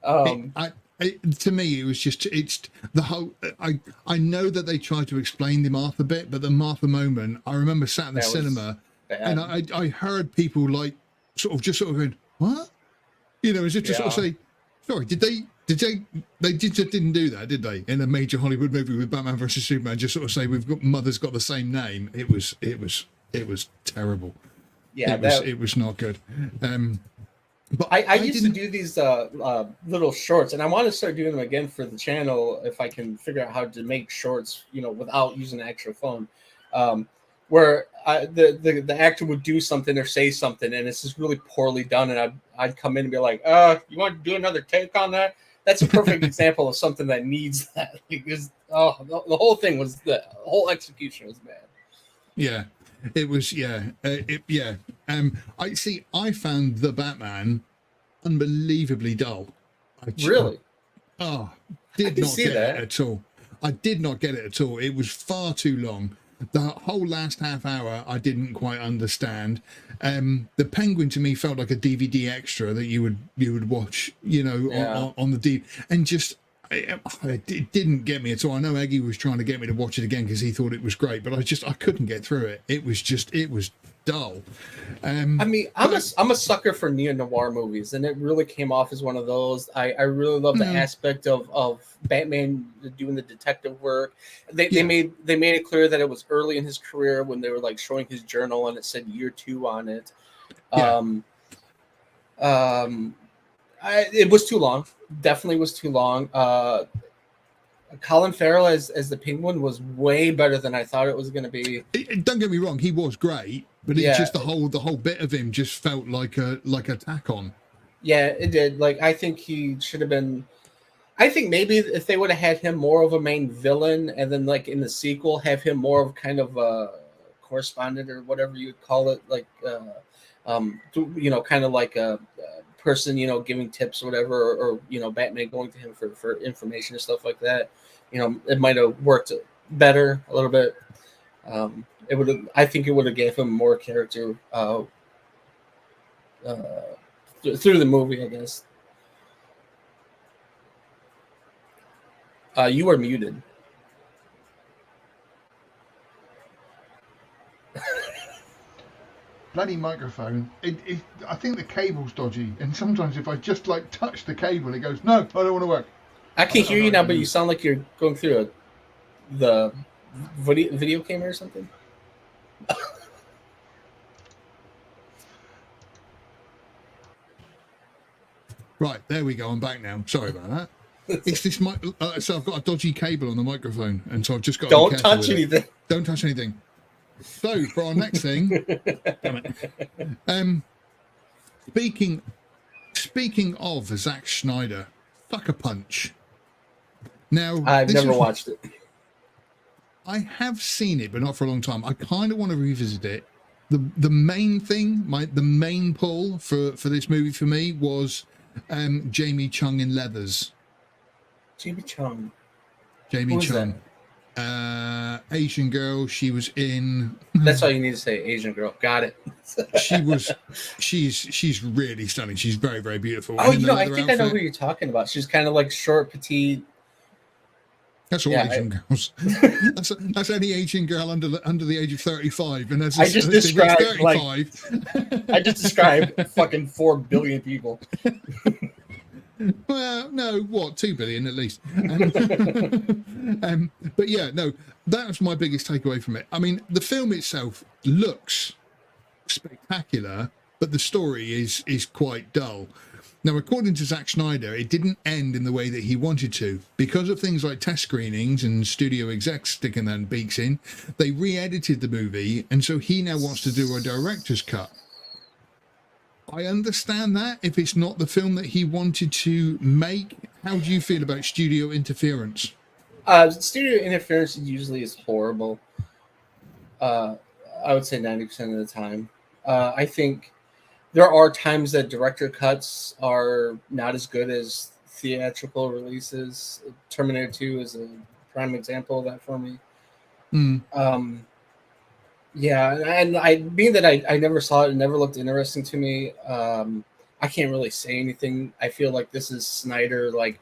To me, it was just the whole. I know that they tried to explain the Martha bit, but the Martha moment, I remember sat in the cinema, and I heard people like sort of going, "What?" As if to sort of say, "Sorry, did they just didn't do that, did they?" In a major Hollywood movie with Batman versus Superman, just sort of say mother's got the same name. It was terrible. Yeah, it was not good. But I used to do these little shorts, and I want to start doing them again for the channel if I can figure out how to make shorts, without using an actual phone, where the actor would do something or say something, and it's just really poorly done, and I'd come in and be like, you want to do another take on that? That's a perfect example of something that needs that. Because the whole thing was, the whole execution was bad. Yeah. It was, I found the Batman unbelievably dull. Really? Oh, did not get it at all. I did not get it at all. It was far too long. The whole last half hour, I didn't quite understand. The Penguin to me felt like a DVD extra that you would watch, on the DVD, and just it didn't get me at all. I know Eggy was trying to get me to watch it again because he thought it was great, but I couldn't get through it. It was dull. I mean, I'm a sucker for neo-noir movies, and it really came off as one of those. I really love the aspect of Batman doing the detective work. They made it clear that it was early in his career when they were like showing his journal and it said year 2 on it. It was too long. Definitely was too long. Colin Farrell as the Penguin was way better than I thought it was going to be. Don't get me wrong, he was great, but it's just the whole bit of him just felt like a tack on. Yeah, it did. Like, I think he should have been. I think maybe if they would have had him more of a main villain, and then like in the sequel have him more of kind of a correspondent or whatever you would call it, like kind of like a person, giving tips or whatever, or Batman going to him for information and stuff like that. It might have worked better a little bit. It would have. I think it would have gave him more character through the movie, I guess. You are muted. Bloody microphone. I think the cable's dodgy, and sometimes if I just like touch the cable, it goes, no, I don't want to work. I can hear you now, but you sound like you're going through the video camera or something. Right, there we go. I'm back now. Sorry about that. It's this so I've got a dodgy cable on the microphone, and so I've just got. Don't touch anything. Don't touch anything. So for our next thing, damn it. Speaking of Zack Snyder, Sucker Punch. Now I've never watched it. I have seen it, but not for a long time. I kind of want to revisit it. The main thing, the main pull for this movie for me was Jamie Chung in Leathers. Jamie Chung. Asian girl. She was in. That's all you need to say. Asian girl. Got it. She's really stunning. She's very, very beautiful. Oh, I think I know who you're talking about. She's kind of like short, petite. That's all Asian girls. That's any Asian girl under the age of 35. And I just described fucking 4 billion people. Well, no, 2 billion at least. But yeah, no, that was my biggest takeaway from it. I mean, the film itself looks spectacular, but the story is quite dull. Now, according to Zack Snyder, it didn't end in the way that he wanted to. Because of things like test screenings and studio execs sticking their beaks in, they re-edited the movie, and so he now wants to do a director's cut. I understand that if it's not the film that he wanted to make. How do you feel about studio interference? Studio interference usually is horrible. I would say 90% of the time. I think there are times that director cuts are not as good as theatrical releases. Terminator 2 is a prime example of that for me. Yeah, and being that I never saw it, it never looked interesting to me. I can't really say anything. I feel like this is Snyder like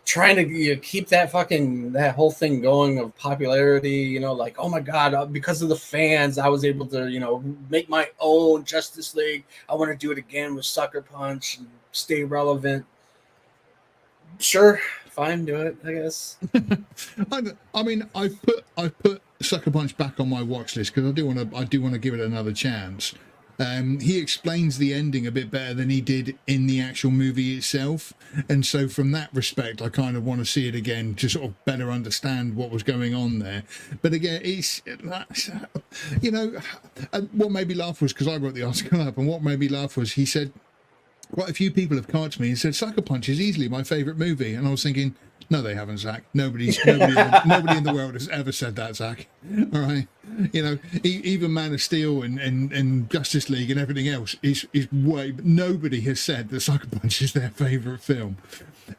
trying to keep that whole thing going of popularity. Like, oh my God, because of the fans, I was able to make my own Justice League. I want to do it again with Sucker Punch and stay relevant. Sure, fine, do it, I guess. I mean, I've put Sucker Punch back on my watch list because I do want to give it another chance. He explains the ending a bit better than he did in the actual movie itself, and so from that respect, I kind of want to see it again to sort of better understand what was going on there. But again, it's what made me laugh was because I wrote the article up, and what made me laugh was he said quite a few people have come to me and said Sucker Punch is easily my favorite movie, and I was thinking, no, they haven't, Zach. Nobody in the world has ever said that, Zach. All right. You know, even Man of Steel and Justice League and everything else is way. But nobody has said that Sucker Punch is their favourite film,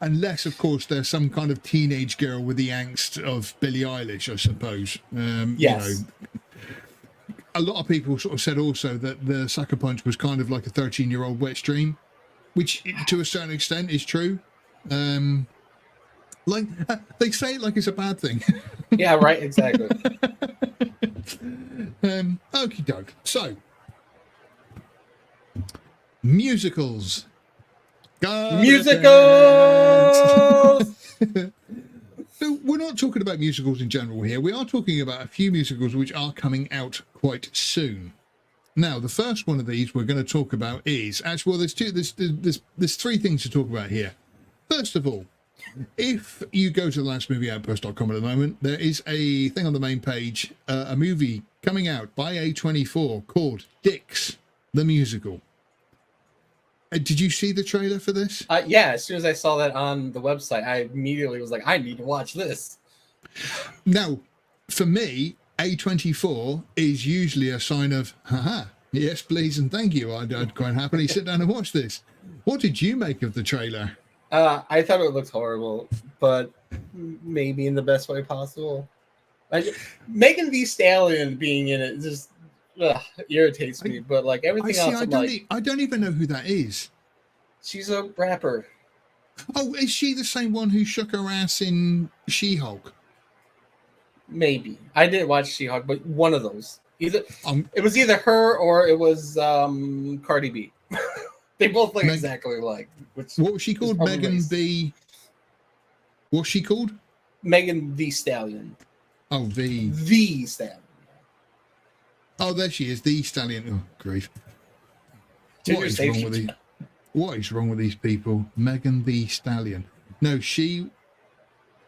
unless, of course, there's some kind of teenage girl with the angst of Billie Eilish, I suppose. Yes. You know, a lot of people sort of said also that the Sucker Punch was kind of like a 13-year-old wet dream, which to a certain extent is true. Like they say it like it's a bad thing. Yeah, right, exactly. Okie doke. So, musicals. Musicals! So we're not talking about musicals in general here. We are talking about a few musicals which are coming out quite soon. Now, the first one of these we're going to talk about is actually, well, there's three things to talk about here. First of all, if you go to thelastmovieoutpost.com at the moment, there is a thing on the main page, a movie coming out by A24 called Dix, the Musical. Did you see the trailer for this? Yeah, as soon as I saw that on the website, I immediately was like, I need to watch this. Now, for me, A24 is usually a sign of, haha, yes, please and thank you. I'd quite happily sit down and watch this. What did you make of the trailer? I thought it looked horrible, but maybe in the best way possible. Megan Thee Stallion being in it just irritates me, but like everything else, I don't even know who that is. She's a rapper. Oh, is she the same one who shook her ass in She-Hulk? Maybe. I didn't watch She-Hulk, but one of those. It was either her or it was Cardi B. They both look exactly alike. What was she called? Megan B. What's she called? Megan Thee Stallion. Oh, The Stallion. Oh, there she is, the Stallion. Oh, grief. What is wrong with these people? Megan the Stallion. No, she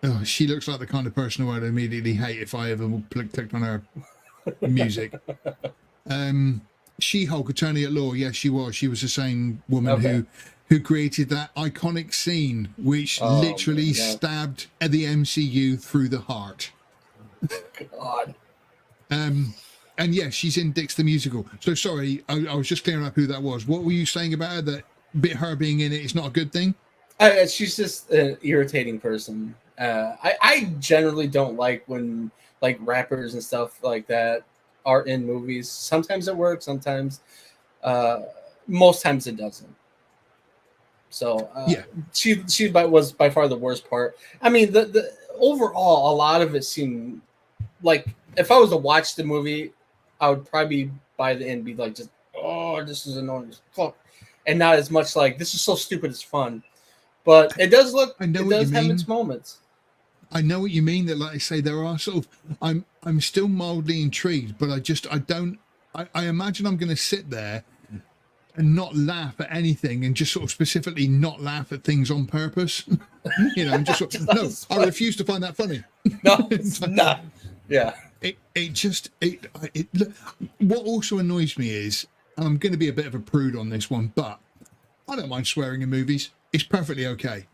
looks like the kind of person who I'd immediately hate if I ever clicked on her music. She-Hulk, Attorney at Law. Yes, she was. She was the same woman who created that iconic scene, which literally stabbed the MCU through the heart. God. And yes, she's in Dix the Musical. So sorry, I was just clearing up who that was. What were you saying about her? That her being in it is not a good thing? She's just an irritating person. I generally don't like when like rappers and stuff like that are in movies. Sometimes it works, sometimes most times it doesn't. So she was by far the worst part. I mean, the overall, a lot of it seemed like if I was to watch the movie, I would probably by the end be like, just this is annoying as fuck, and not as much like this is so stupid it's fun. But it does look. It does have its moments. I know what you mean. That, like I say, there are sort of. I'm still mildly intrigued, but I imagine I'm going to sit there and not laugh at anything, and just sort of specifically not laugh at things on purpose. You know, and just sort of, no, I refuse to find that funny. No, it's not. Yeah. What also annoys me is, and I'm going to be a bit of a prude on this one, but I don't mind swearing in movies. It's perfectly okay.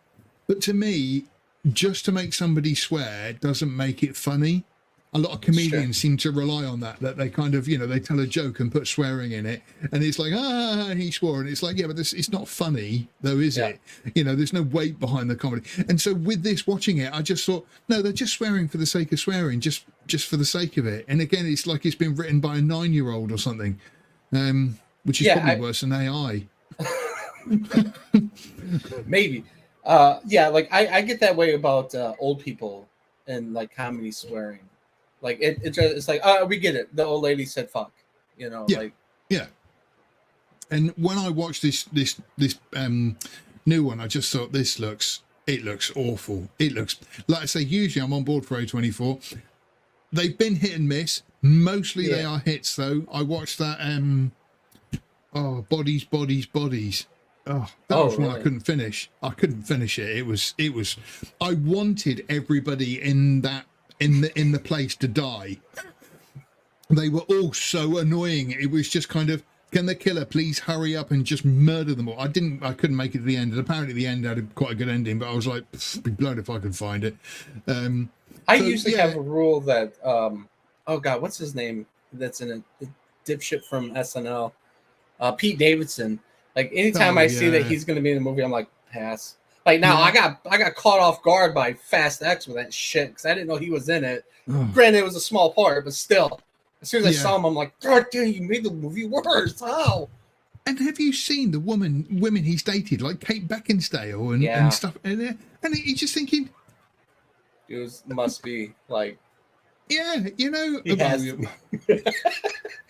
But to me, just to make somebody swear doesn't make it funny. A lot of comedians seem to rely on that they kind of, they tell a joke and put swearing in it. And it's like, he swore. And it's like, yeah, but it's not funny, though, is it? There's no weight behind the comedy. And so with this, watching it, I just thought, no, they're just swearing for the sake of swearing, just for the sake of it. And again, it's like it's been written by a 9-year-old or something, which is probably worse than AI. Maybe. Like I get that way about old people and like comedy swearing. Like it's like, we get it. The old lady said fuck, like. Yeah. And when I watched this new one, I just thought it looks awful. It looks, like I say, usually I'm on board for A24. They've been hit and miss. Mostly they are hits though. I watched that Bodies. Oh, that was one I couldn't finish. I couldn't finish it. It was I wanted everybody in the place to die. They were all so annoying. It was just kind of, can the killer please hurry up and just murder them all? I couldn't make it to the end. And apparently the end had quite a good ending, but I was like, be blown if I could find it. I usually have a rule that oh god, what's his name? That's in it. The dipshit from SNL, Pete Davidson. Like anytime I see that he's going to be in the movie, I'm like, pass. Like now, I got caught off guard by Fast X with that shit because I didn't know he was in it. Granted, it was a small part, but still, as soon as I saw him, I'm like, God damn, you made the movie worse. How? And have you seen the women he's dated, like Kate Beckinsale and stuff? And he's just thinking, it must be like, yeah, you know,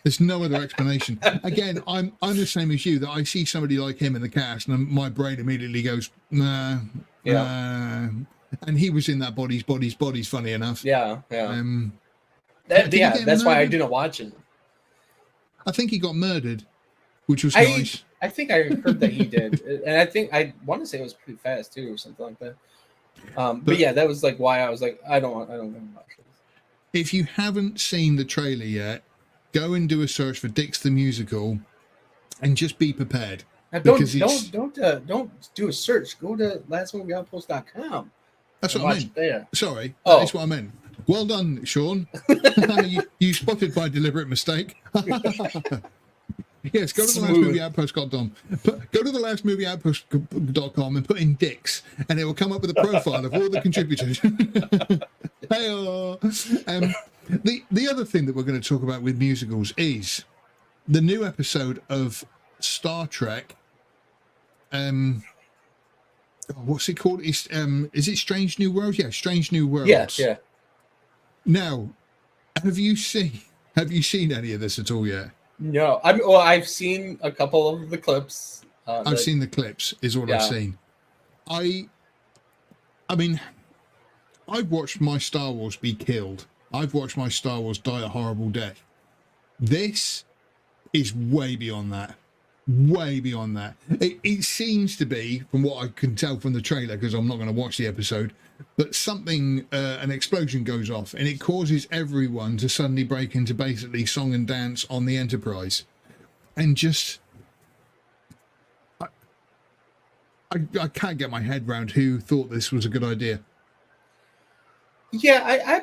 there's no other explanation. Again, I'm the same as you, that I see somebody like him in the cast, and my brain immediately goes, nah. And he was in that Bodies. Funny enough. Yeah. That's that's why I didn't watch it. I think he got murdered, which was nice. I think I heard that he did, and I want to say it was pretty fast too, or something like that. But yeah, that was like why I was like, I don't want to watch this. If you haven't seen the trailer yet, go and do a search for Dix the Musical, and just be prepared. Now don't do a search. Go to lastmovieoutpost.com. That's what I meant. There. Sorry, that's what I meant. Well done, Sean. you spotted my deliberate mistake. Yes, go to thelastmovieoutpost.com. Go to thelastmovieoutpost.com and put in Dix, and it will come up with a profile of all the contributors. The other thing that we're going to talk about with musicals is the new episode of Star Trek. What's it called? Is it Strange New Worlds? Yeah, Strange New Worlds. Yeah. Now, have you seen any of this at all yet? No, I've seen a couple of the clips. I've seen the clips. Is all I've seen. I mean, I've watched my Star Wars be killed. I've watched my Star Wars die a horrible death. This is way beyond that. Way beyond that. It seems to be, from what I can tell from the trailer, because I'm not going to watch the episode, but something, an explosion goes off, and it causes everyone to suddenly break into basically song and dance on the Enterprise. And just... I can't get my head around who thought this was a good idea. Yeah,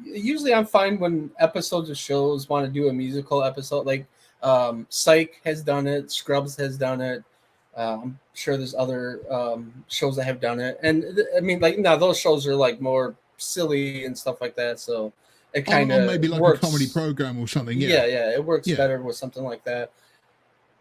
usually I'm fine when episodes of shows want to do a musical episode. Like Psych has done it, Scrubs has done it. I'm sure there's other shows that have done it. And I mean, like, now those shows are like more silly and stuff like that. So it kind of maybe like works. A comedy program or something. Yeah, it works better with something like that.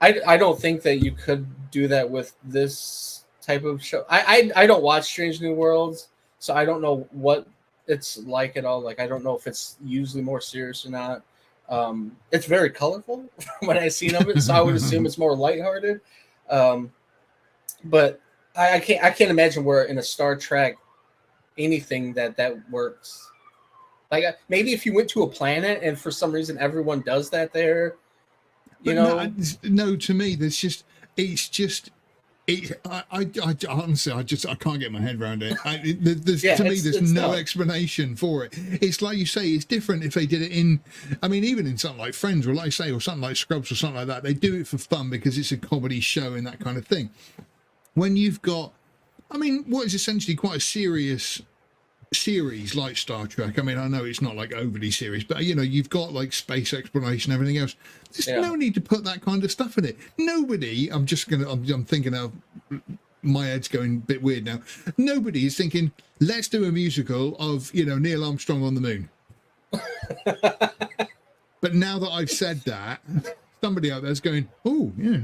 I don't think that you could do that with this type of show. I don't watch Strange New Worlds, so I don't know what it's like at all. Like, I don't know if it's usually more serious or not. It's very colorful when I've seen of it, so I would assume it's more lighthearted. But I can't imagine where in a Star Trek anything that works. Like, maybe if you went to a planet and for some reason everyone does that there, you know. No, to me, honestly, I can't get my head around it. There's no explanation for it. It's like you say, it's different if they did it in, I mean, even in something like Friends, or like I say, or something like Scrubs or something like that. They do it for fun because it's a comedy show and that kind of thing. When you've got, I mean, what is essentially quite a serious series like Star Trek. I mean, I know it's not like overly serious, but you know, you've got like space exploration, everything else. There's no need to put that kind of stuff in it. Nobody, I'm thinking of, my head's going a bit weird now. Nobody is thinking, let's do a musical of, you know, Neil Armstrong on the moon. But now that I've said that, somebody out there's going, oh, yeah.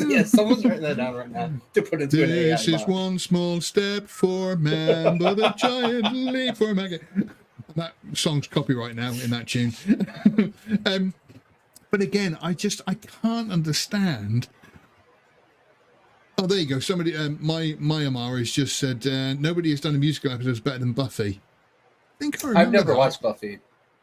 Yeah, someone's writing that down right now to put into an AI This is box. one small step for man, but a giant leap for man. That song's copyright now in that tune. But again, I can't understand. Oh, there you go. Somebody, Myanmar has just said, nobody has done a musical episode better than Buffy. I've never watched Buffy.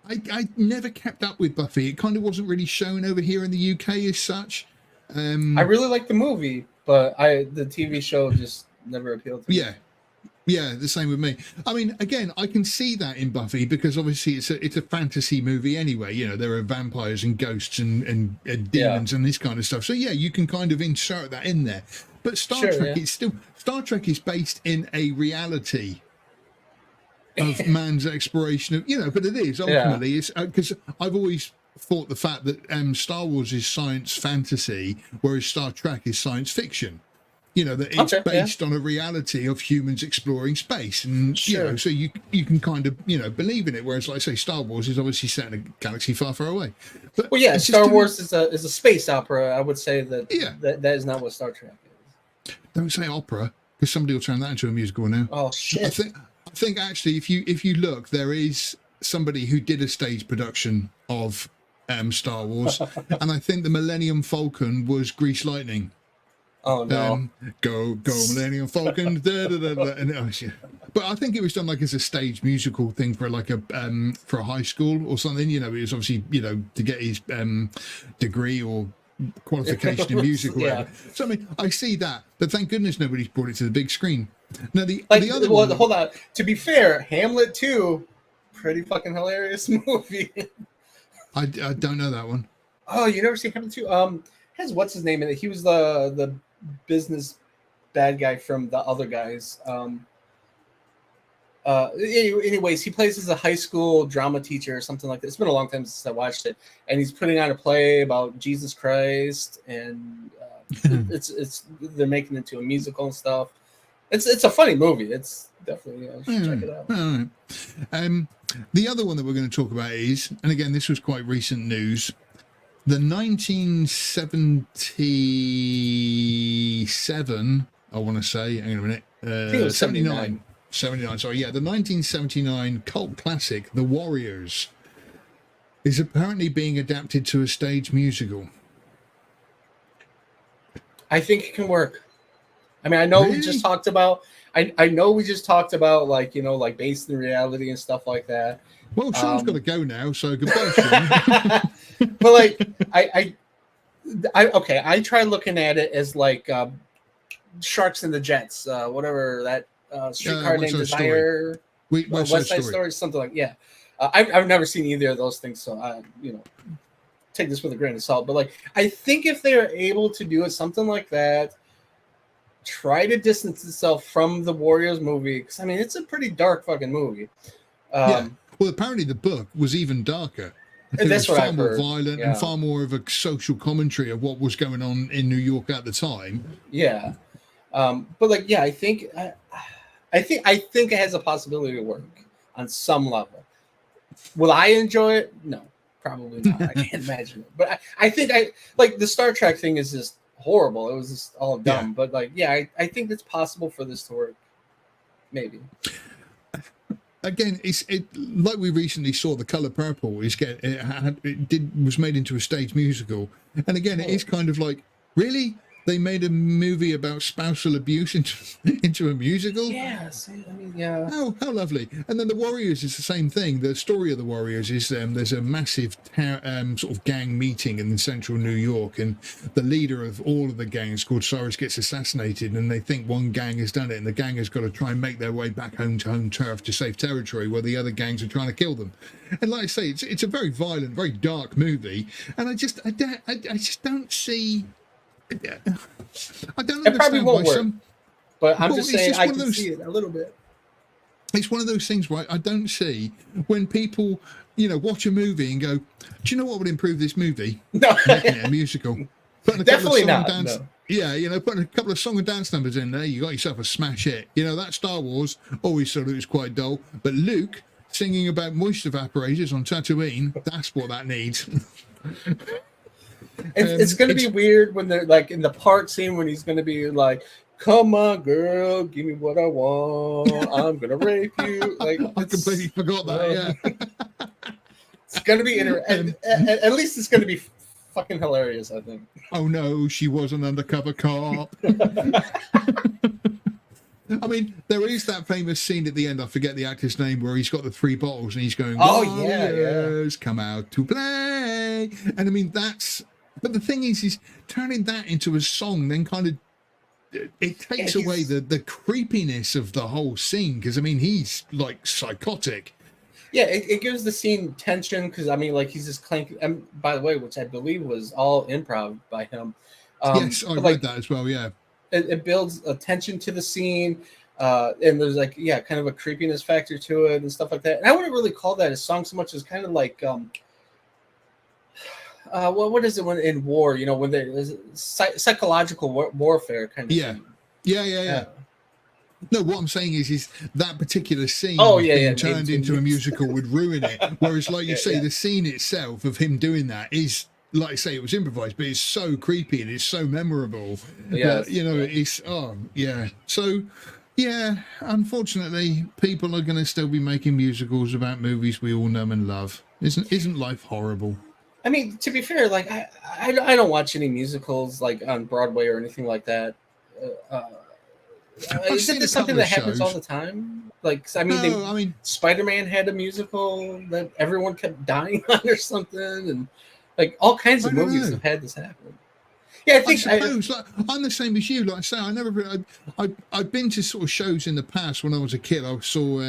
I never kept up with Buffy. It kind of wasn't really shown over here in the UK as such. I really like the movie, but the TV show just never appealed to me. Yeah, the same with me. I mean, again, I can see that in Buffy because obviously it's a fantasy movie anyway. You know, there are vampires and ghosts and demons and this kind of stuff. So yeah, you can kind of insert that in there. But Star Trek is based in a reality. of man's exploration of, but it is ultimately it's because I've always thought the fact that Star Wars is science fantasy, whereas Star Trek is science fiction. That it's based on a reality of humans exploring space, and so you can kind of believe in it. Whereas, like I say, Star Wars is obviously set in a galaxy far, far away. But Star Wars is a space opera. I would say that that is not what Star Trek is. Don't say opera, because somebody will turn that into a musical now. Oh shit! I think actually, if you look, there is somebody who did a stage production of Star Wars, and I think the Millennium Falcon was Grease Lightning. Oh no! Go Millennium Falcon! But I think it was done like as a stage musical thing for like a for a high school or something. It was obviously to get his degree or qualification in music or whatever. So I mean, I see that, but thank goodness nobody's brought it to the big screen. Now the other one. Hold on. To be fair, Hamlet 2, pretty fucking hilarious movie. I don't know that one. Oh, you never seen Hamlet 2? Has what's his name in it? He was the business bad guy from the other guys. Anyways, he plays as a high school drama teacher or something like that. It's been a long time since I watched it, and he's putting on a play about Jesus Christ, and it's they're making it into a musical and stuff. It's a funny movie. It's definitely check it out. All right. The other one that we're going to talk about is, and again, this was quite recent news. The 1977, I want to say, hang on a minute, I think it was 79. 79, sorry, yeah, the 1979 cult classic, The Warriors, is apparently being adapted to a stage musical. I think it can work. I mean, I know we just talked about, I know we just talked about like based in reality and stuff like that. Well, Sean's got to go now, so goodbye, Sean. But like, I try looking at it as like Sharks and the Jets, whatever that Streetcar Named Desire, West Side Story, something like I've never seen either of those things, so I take this with a grain of salt. But like, I think if they are able to do it, something like that, try to distance itself from the Warriors movie, because I mean it's a pretty dark fucking movie. Well, apparently the book was even darker. That's what I've heard. Far more violent and far more of a social commentary of what was going on in New York at the time. Yeah, but like, I think it has a possibility to work on some level. Will I enjoy it? No, probably not. I can't imagine it. But I think like the Star Trek thing is just horrible. It was just all dumb. But like, I think it's possible for this to work. Maybe. Again, it like we recently saw The Color Purple was made into a stage musical, and again, it is kind of like, really, they made a movie about spousal abuse into a musical. Yes, I mean, yeah. How lovely! And then The Warriors is the same thing. The story of The Warriors is there's a massive sort of gang meeting in central New York, and the leader of all of the gangs, called Cyrus, gets assassinated, and they think one gang has done it, and the gang has got to try and make their way back home to home turf to safe territory, where the other gangs are trying to kill them. And like I say, it's a very violent, very dark movie, and I just don't see. I don't understand. It probably won't work, but I'm just saying I can see it a little bit. It's one of those things, right? I don't see when people, watch a movie and go, "Do you know what would improve this movie?" No, making it a musical. Definitely not. No. Yeah, putting a couple of song and dance numbers in there, you got yourself a smash hit. That Star Wars always thought it was quite dull, but Luke singing about moist evaporators on Tatooine—that's what that needs. It's going to be weird when they're like in the park scene when he's going to be like, "Come on, girl, give me what I want. I'm going to rape you." Like, I completely forgot that. Yeah, it's going to be at least it's going to be fucking hilarious, I think. Oh no, she was an undercover cop. I mean, there is that famous scene at the end, I forget the actor's name, where he's got the 3 bottles and he's going, "Warriors, come out to play." And I mean, but the thing is turning that into a song then kind of, it takes away the creepiness of the whole scene, because I mean, he's like psychotic. Yeah, it gives the scene tension, because I mean, like, he's just clanking. And by the way, which I believe was all improv by him. Yes, I read that as well. Yeah, it builds a tension to the scene. And there's like, yeah, kind of a creepiness factor to it and stuff like that. And I wouldn't really call that a song so much as kind of like, well, what is it when in war? You know, when there's psychological warfare kind of thing. Yeah. No, what I'm saying is that particular scene being turned into a musical would ruin it. Whereas, like you say, the scene itself of him doing that is, like I say, it was improvised, but it's so creepy and it's so memorable. Yeah, you know, it's So, yeah, unfortunately, people are going to still be making musicals about movies we all know and love. Isn't life horrible? I mean, to be fair, like I don't watch any musicals like on Broadway or anything like that. Isn't this something that happens all the time? Like, I mean, Spider-Man had a musical that everyone kept dying on or something, and like all kinds of movies have had this happen. Yeah, I suppose I'm the same as you. Like I say, I've been to sort of shows in the past when I was a kid. I saw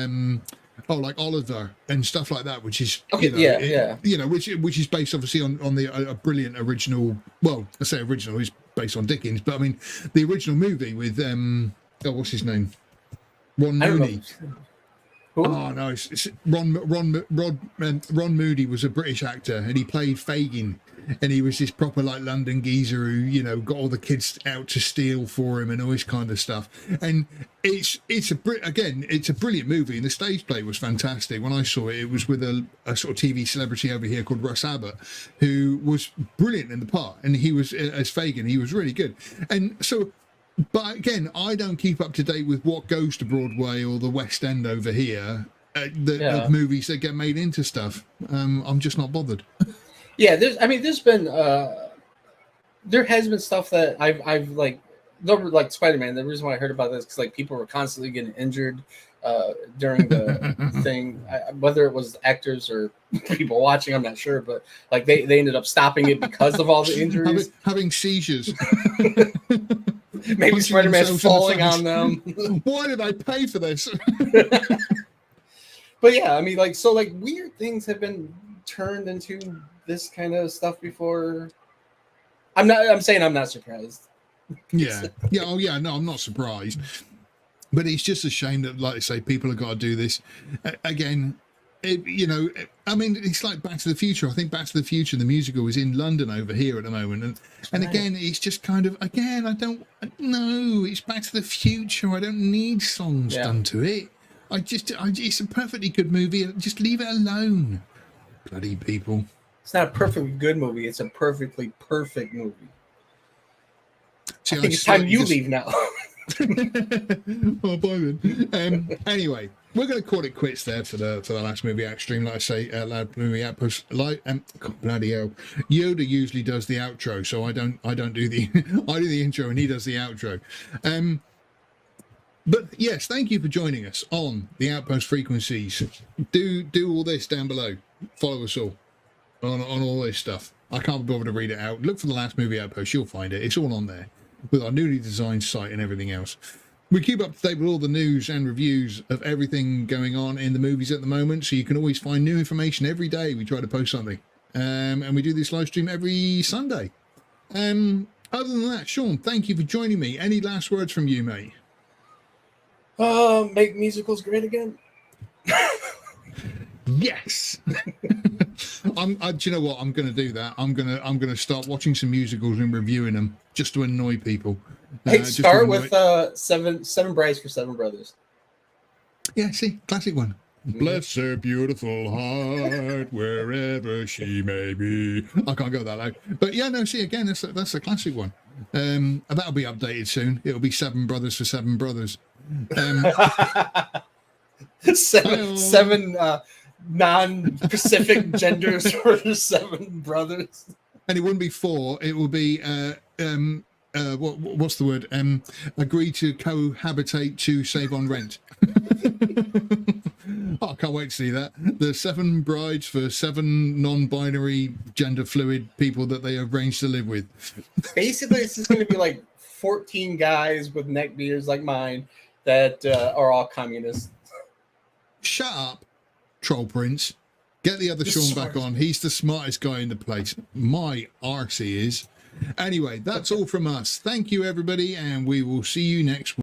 like Oliver and stuff like that, which is which is based obviously on the a brilliant original. Well, I say original is based on Dickens, but I mean the original movie with what's his name, Ron Mooney. Oh no, it's Ron Moody was a British actor and he played Fagin, and he was this proper like London geezer who, you know, got all the kids out to steal for him and all this kind of stuff. And it's a brilliant movie, and the stage play was fantastic. When I saw it, it was with a sort of TV celebrity over here called Russ Abbott, who was brilliant in the part, and he was as Fagin, he was really good. And so, but again, I don't keep up to date with what goes to Broadway or the West End over here, the movies that get made into stuff. I'm just not bothered. Yeah, there has been stuff that I've like Spider-Man. The reason why I heard about this is because like people were constantly getting injured during the thing, whether it was actors or people watching, I'm not sure, but like they ended up stopping it because of all the injuries, having seizures. Maybe Spider-Man's falling on them. Why did I pay for this? But yeah, I mean, like, so like weird things have been turned into this kind of stuff before. I'm saying I'm not surprised. Yeah. No, I'm not surprised. But it's just a shame that, like I say, people have got to do this again. I mean, it's like Back to the Future. I think Back to the Future, the musical, is in London over here at the moment, and again, it's just kind of I don't know. It's Back to the Future. I don't need songs done to it. It's a perfectly good movie. Just leave it alone. Bloody people. It's not a perfectly good movie. It's a perfectly perfect movie. See, I think it's time you leave now. Well, bye then. Anyway, we're going to call it quits there for the last movie out stream. Like I say, Loud Movie Outpost. Bloody hell, Yoda usually does the outro, so I don't do the I do the intro and he does the outro. But yes, thank you for joining us on the Outpost frequencies. Do all this down below. Follow us all on all this stuff. I can't be bothered to read it out. Look for the last movie Outpost. You'll find it. It's all on there with our newly designed site and everything else. We keep up to date with all the news and reviews of everything going on in the movies at the moment, so you can always find new information every day. We try to post something, and we do this live stream every Sunday. Other than that, Sean, thank you for joining me. Any last words from you, mate? Make musicals great again. Yes. Do you know what? I'm going to do that. I'm going to start watching some musicals and reviewing them just to annoy people. Hey, start with Seven Brides for Seven Brothers. Yeah, see, classic one. Bless her beautiful heart, wherever she may be. I can't go that loud, but yeah, no. See, again, that's a classic one. That'll be updated soon. It'll be Seven Brothers for Seven Brothers. Seven non-Pacific genders for Seven Brothers. And it wouldn't be four. It will be what's the word? Agree to cohabitate to save on rent. Oh, I can't wait to see that. The Seven Brides for Seven non-binary gender fluid people that they arranged to live with. Basically, it's just going to be like 14 guys with neck beards like mine that are all communists. Shut up, Troll Prince. Get the other Sean back on. He's the smartest guy in the place. My arse he is. Anyway, that's all from us. Thank you, everybody, and we will see you next week.